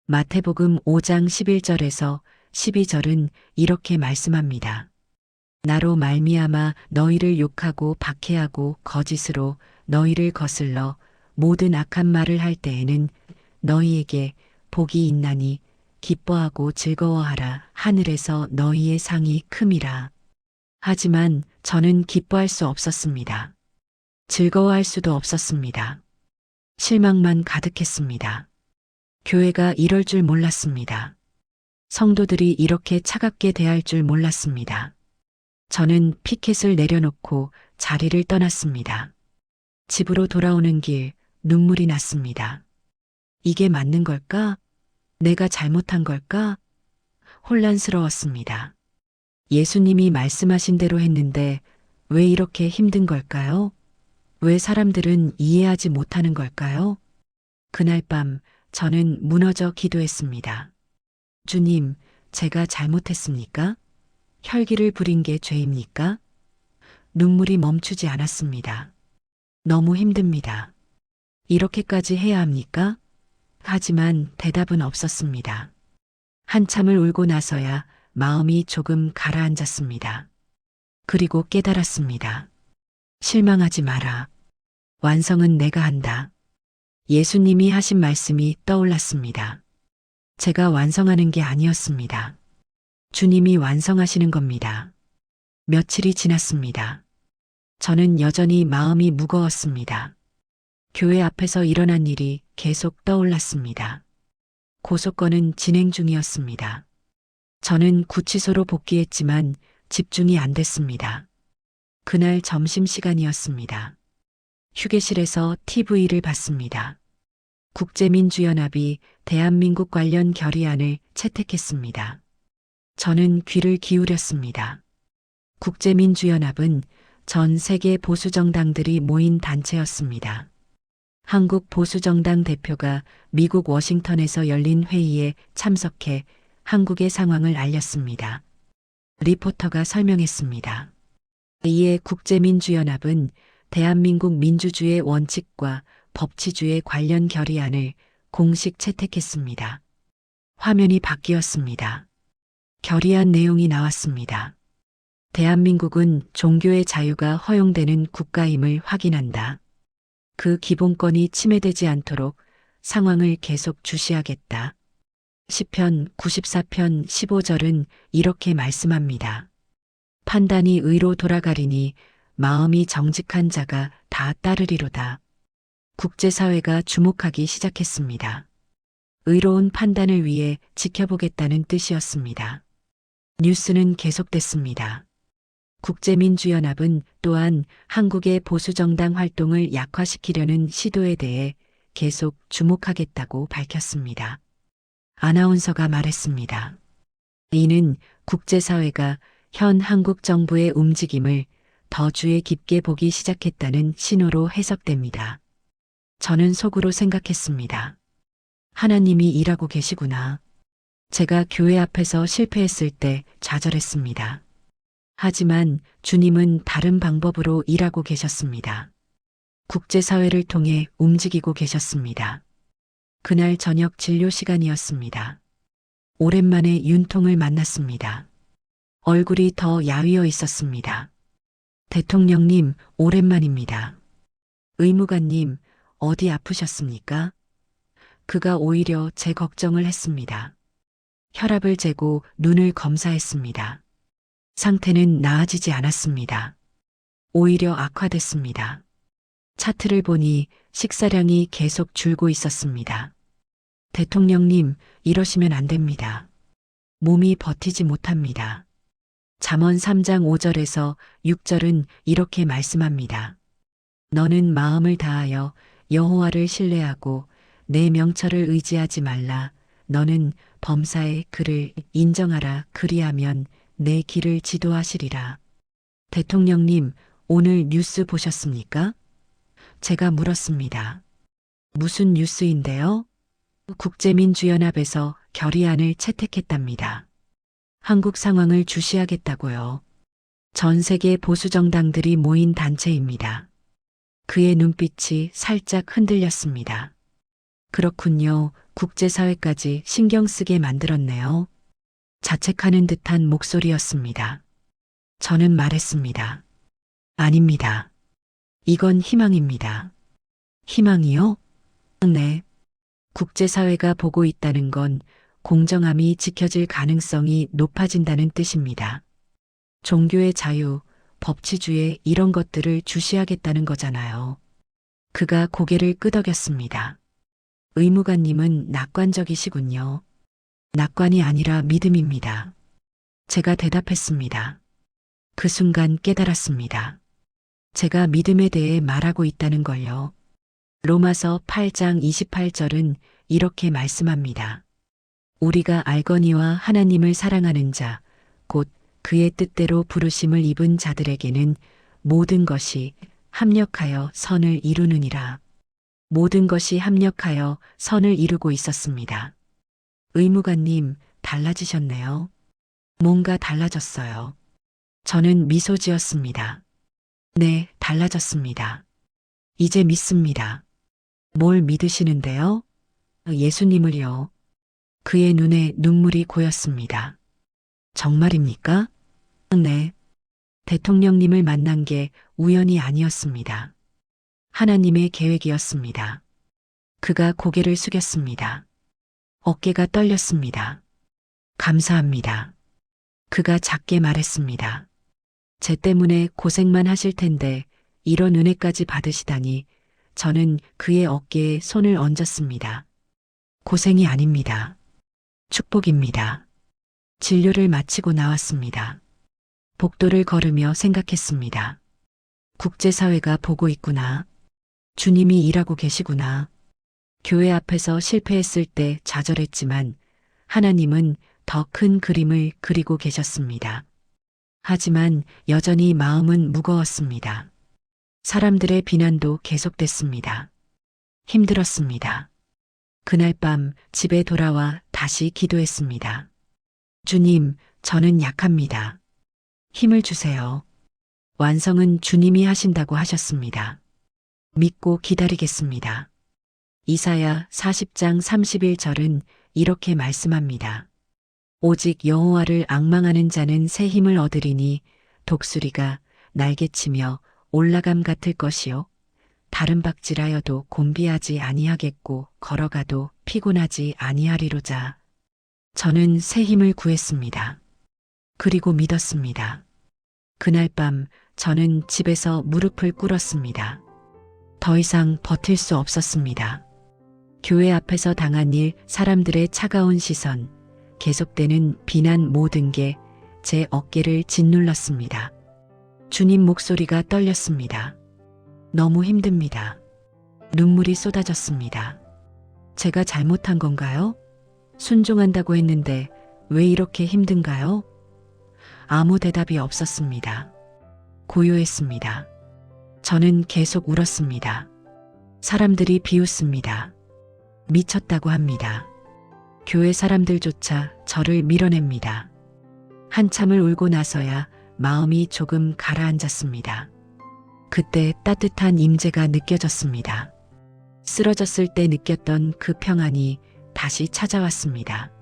마태복음 5장 11절에서 12절은 이렇게 말씀합니다. 나로 말미암아 너희를 욕하고 박해하고 거짓으로 너희를 거슬러 모든 악한 말을 할 때에는 너희에게 복이 있나니 기뻐하고 즐거워하라. 하늘에서 너희의 상이 큼이라. 하지만 저는 기뻐할 수 없었습니다. 즐거워할 수도 없었습니다. 실망만 가득했습니다. 교회가 이럴 줄 몰랐습니다. 성도들이 이렇게 차갑게 대할 줄 몰랐습니다. 저는 피켓을 내려놓고 자리를 떠났습니다. 집으로 돌아오는 길 눈물이 났습니다. 이게 맞는 걸까? 내가 잘못한 걸까? 혼란스러웠습니다. 예수님이 말씀하신 대로 했는데 왜 이렇게 힘든 걸까요? 왜 사람들은 이해하지 못하는 걸까요? 그날 밤 저는 무너져 기도했습니다. 주님, 제가 잘못했습니까? 혈기를 부린 게 죄입니까? 눈물이 멈추지 않았습니다. 너무 힘듭니다. 이렇게까지 해야 합니까? 하지만 대답은 없었습니다. 한참을 울고 나서야 마음이 조금 가라앉았습니다. 그리고 깨달았습니다. 실망하지 마라. 완성은 내가 한다. 예수님이 하신 말씀이 떠올랐습니다. 제가 완성하는 게 아니었습니다. 주님이 완성하시는 겁니다. 며칠이 지났습니다. 저는 여전히 마음이 무거웠습니다. 교회 앞에서 일어난 일이 계속 떠올랐습니다. 고소건은 진행 중이었습니다. 저는 구치소로 복귀했지만 집중이 안 됐습니다. 그날 점심시간이었습니다. 휴게실에서 TV를 봤습니다. 국제민주연합이 대한민국 관련 결의안을 채택했습니다. 저는 귀를 기울였습니다. 국제민주연합은 전 세계 보수정당들이 모인 단체였습니다. 한국 보수정당 대표가 미국 워싱턴에서 열린 회의에 참석해 한국의 상황을 알렸습니다. 리포터가 설명했습니다. 이에 국제민주연합은 대한민국 민주주의 원칙과 법치주의 관련 결의안을 공식 채택했습니다. 화면이 바뀌었습니다. 결의안 내용이 나왔습니다. 대한민국은 종교의 자유가 허용되는 국가임을 확인한다. 그 기본권이 침해되지 않도록 상황을 계속 주시하겠다. 시편 94편 15절은 이렇게 말씀합니다. 판단이 의로 돌아가리니 마음이 정직한 자가 다 따르리로다. 국제사회가 주목하기 시작했습니다. 의로운 판단을 위해 지켜보겠다는 뜻이었습니다. 뉴스는 계속됐습니다. 국제민주연합은 또한 한국의 보수정당 활동을 약화시키려는 시도에 대해 계속 주목하겠다고 밝혔습니다. 아나운서가 말했습니다. 이는 국제사회가 현 한국 정부의 움직임을 더 주의 깊게 보기 시작했다는 신호로 해석됩니다. 저는 속으로 생각했습니다. 하나님이 일하고 계시구나. 제가 교회 앞에서 실패했을 때 좌절했습니다. 하지만 주님은 다른 방법으로 일하고 계셨습니다. 국제사회를 통해 움직이고 계셨습니다. 그날 저녁 진료 시간이었습니다. 오랜만에 윤통을 만났습니다. 얼굴이 더 야위어 있었습니다. 대통령님, 오랜만입니다. 의무관님, 어디 아프셨습니까? 그가 오히려 제 걱정을 했습니다. 혈압을 재고 눈을 검사했습니다. 상태는 나아지지 않았습니다. 오히려 악화됐습니다. 차트를 보니 식사량이 계속 줄고 있었습니다. 대통령님, 이러시면 안 됩니다. 몸이 버티지 못합니다. 잠언 3장 5절에서 6절은 이렇게 말씀합니다. 너는 마음을 다하여 여호와를 신뢰하고 내 명철을 의지하지 말라. 너는 범사의 그를 인정하라. 그리하면 내 길을 지도하시리라. 대통령님, 오늘 뉴스 보셨습니까? 제가 물었습니다. 무슨 뉴스인데요? 국제민주연합에서 결의안을 채택했답니다. 한국 상황을 주시하겠다고요. 전 세계 보수정당들이 모인 단체입니다. 그의 눈빛이 살짝 흔들렸습니다. 그렇군요. 국제사회까지 신경 쓰게 만들었네요. 자책하는 듯한 목소리였습니다. 저는 말했습니다. 아닙니다. 이건 희망입니다. 희망이요? 네. 국제사회가 보고 있다는 건 공정함이 지켜질 가능성이 높아진다는 뜻입니다. 종교의 자유, 법치주의 이런 것들을 주시하겠다는 거잖아요. 그가 고개를 끄덕였습니다. 의무관님은 낙관적이시군요. 낙관이 아니라 믿음입니다. 제가 대답했습니다. 그 순간 깨달았습니다. 제가 믿음에 대해 말하고 있다는 걸요. 로마서 8장 28절은 이렇게 말씀합니다. 우리가 알거니와 하나님을 사랑하는 자, 곧 그의 뜻대로 부르심을 입은 자들에게는 모든 것이 합력하여 선을 이루느니라. 모든 것이 합력하여 선을 이루고 있었습니다. 의무관님, 달라지셨네요. 뭔가 달라졌어요. 저는 미소 지었습니다. 네, 달라졌습니다. 이제 믿습니다. 뭘 믿으시는데요? 예수님을요. 그의 눈에 눈물이 고였습니다. 정말입니까? 네. 대통령님을 만난 게 우연이 아니었습니다. 하나님의 계획이었습니다. 그가 고개를 숙였습니다. 어깨가 떨렸습니다. 감사합니다. 그가 작게 말했습니다. 제 때문에 고생만 하실 텐데 이런 은혜까지 받으시다니 저는 그의 어깨에 손을 얹었습니다. 고생이 아닙니다. 축복입니다. 진료를 마치고 나왔습니다. 복도를 걸으며 생각했습니다. 국제사회가 보고 있구나. 주님이 일하고 계시구나. 교회 앞에서 실패했을 때 좌절했지만 하나님은 더 큰 그림을 그리고 계셨습니다. 하지만 여전히 마음은 무거웠습니다. 사람들의 비난도 계속됐습니다. 힘들었습니다. 그날 밤 집에 돌아와 다시 기도했습니다. 주님, 저는 약합니다. 힘을 주세요. 완성은 주님이 하신다고 하셨습니다. 믿고 기다리겠습니다. 이사야 40장 31절은 이렇게 말씀합니다. 오직 여호와를 앙망하는 자는 새 힘을 얻으리니 독수리가 날개치며 올라감 같을 것이요. 다른 박질하여도 곤비하지 아니하겠고 걸어가도 피곤하지 아니하리로자. 저는 새 힘을 구했습니다. 그리고 믿었습니다. 그날 밤 저는 집에서 무릎을 꿇었습니다. 더 이상 버틸 수 없었습니다. 교회 앞에서 당한 일, 사람들의 차가운 시선, 계속되는 비난 모든 게 제 어깨를 짓눌렀습니다. 주님 목소리가 떨렸습니다. 너무 힘듭니다. 눈물이 쏟아졌습니다. 제가 잘못한 건가요? 순종한다고 했는데 왜 이렇게 힘든가요? 아무 대답이 없었습니다. 고요했습니다. 저는 계속 울었습니다. 사람들이 비웃습니다. 미쳤다고 합니다. 교회 사람들조차 저를 밀어냅니다. 한참을 울고 나서야 마음이 조금 가라앉았습니다. 그때 따뜻한 임재가 느껴졌습니다. 쓰러졌을 때 느꼈던 그 평안이 다시 찾아왔습니다.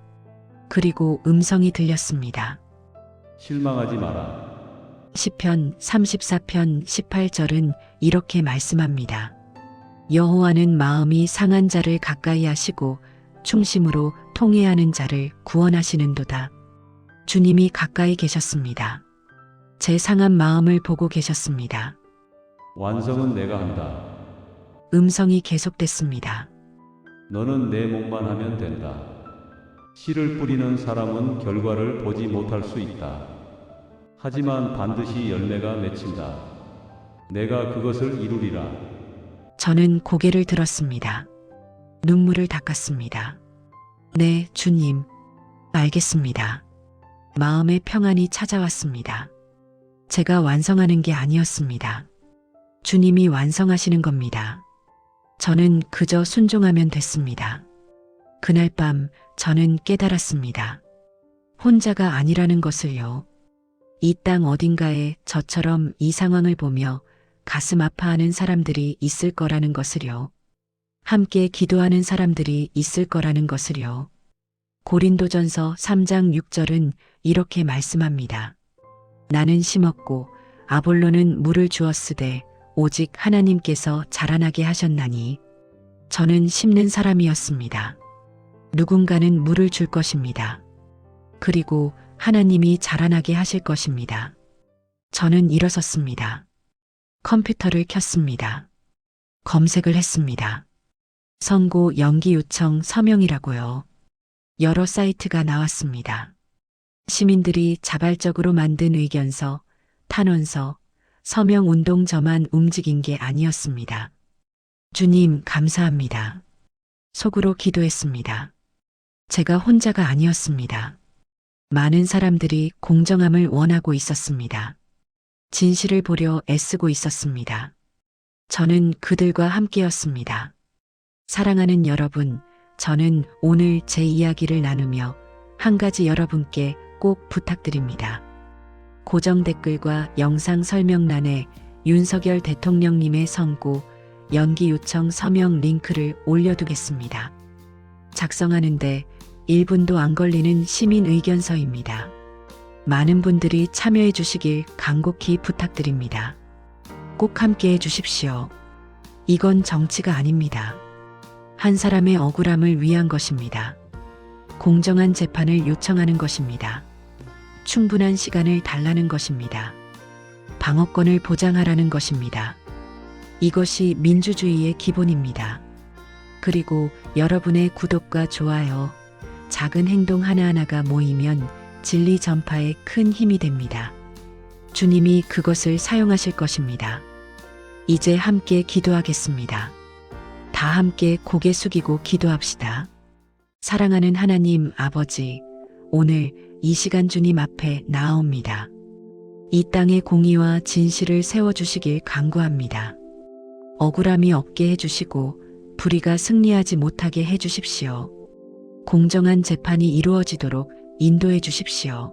그리고 음성이 들렸습니다. 실망하지 마라. 시편 34편 18절은 이렇게 말씀합니다. 여호와는 마음이 상한 자를 가까이 하시고 충심으로 통해하는 자를 구원하시는도다. 주님이 가까이 계셨습니다. 제 상한 마음을 보고 계셨습니다. 완성은 내가 한다. 음성이 계속됐습니다. 너는 내 몫만 하면 된다. 씨를 뿌리는 사람은 결과를 보지 못할 수 있다. 하지만 반드시 열매가 맺힌다. 내가 그것을 이루리라. 저는 고개를 들었습니다. 눈물을 닦았습니다. 네, 주님. 알겠습니다. 마음의 평안이 찾아왔습니다. 제가 완성하는 게 아니었습니다. 주님이 완성하시는 겁니다. 저는 그저 순종하면 됐습니다. 그날 밤 저는 깨달았습니다. 혼자가 아니라는 것을요. 이 땅 어딘가에 저처럼 이 상황을 보며 가슴 아파하는 사람들이 있을 거라는 것을요. 함께 기도하는 사람들이 있을 거라는 것을요. 고린도전서 3장 6절은 이렇게 말씀합니다. 나는 심었고 아볼로는 물을 주었으되 오직 하나님께서 자라나게 하셨나니. 저는 심는 사람이었습니다. 누군가는 물을 줄 것입니다. 그리고 하나님이 자라나게 하실 것입니다. 저는 일어섰습니다. 컴퓨터를 켰습니다. 검색을 했습니다. 선고 연기 요청 서명이라고요. 여러 사이트가 나왔습니다. 시민들이 자발적으로 만든 의견서, 탄원서, 서명 운동 저만 움직인 게 아니었습니다. 주님, 감사합니다. 속으로 기도했습니다. 제가 혼자가 아니었습니다. 많은 사람들이 공정함을 원하고 있었습니다. 진실을 보려 애쓰고 있었습니다. 저는 그들과 함께였습니다. 사랑하는 여러분, 저는 오늘 제 이야기를 나누며 한 가지 여러분께 꼭 부탁드립니다. 고정 댓글과 영상 설명란에 윤석열 대통령님의 선고, 연기 요청 서명 링크를 올려두겠습니다. 작성하는데 1분도 안 걸리는 시민 의견서입니다. 많은 분들이 참여해 주시길 간곡히 부탁드립니다. 꼭 함께 해 주십시오. 이건 정치가 아닙니다. 한 사람의 억울함을 위한 것입니다. 공정한 재판을 요청하는 것입니다. 충분한 시간을 달라는 것입니다. 방어권을 보장하라는 것입니다. 이것이 민주주의의 기본입니다. 그리고 여러분의 구독과 좋아요, 작은 행동 하나하나가 모이면 진리 전파에 큰 힘이 됩니다. 주님이 그것을 사용하실 것입니다. 이제 함께 기도하겠습니다. 다 함께 고개 숙이고 기도합시다. 사랑하는 하나님 아버지, 오늘 이 시간 주님 앞에 나아옵니다. 이 땅의 공의와 진실을 세워주시길 간구합니다. 억울함이 없게 해주시고 불의가 승리하지 못하게 해주십시오. 공정한 재판이 이루어지도록 인도해 주십시오.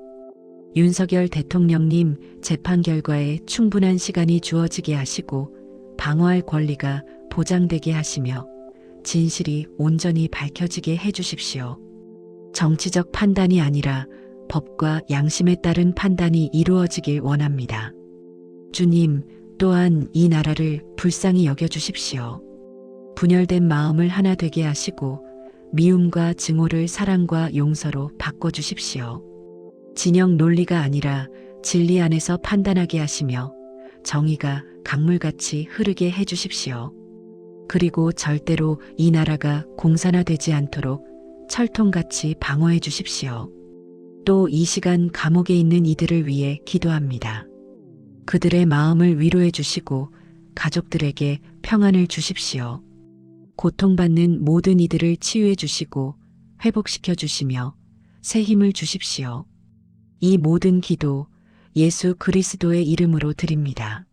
윤석열 대통령님 재판 결과에 충분한 시간이 주어지게 하시고 방어할 권리가 보장되게 하시며 진실이 온전히 밝혀지게 해주십시오. 정치적 판단이 아니라 법과 양심에 따른 판단이 이루어지길 원합니다. 주님, 또한 이 나라를 불쌍히 여겨주십시오. 분열된 마음을 하나 되게 하시고 미움과 증오를 사랑과 용서로 바꿔주십시오. 진영 논리가 아니라 진리 안에서 판단하게 하시며 정의가 강물같이 흐르게 해주십시오. 그리고 절대로 이 나라가 공산화되지 않도록 철통같이 방어해 주십시오. 또 이 시간 감옥에 있는 이들을 위해 기도합니다. 그들의 마음을 위로해 주시고 가족들에게 평안을 주십시오. 고통받는 모든 이들을 치유해 주시고 회복시켜 주시며 새 힘을 주십시오. 이 모든 기도 예수 그리스도의 이름으로 드립니다.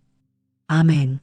아멘.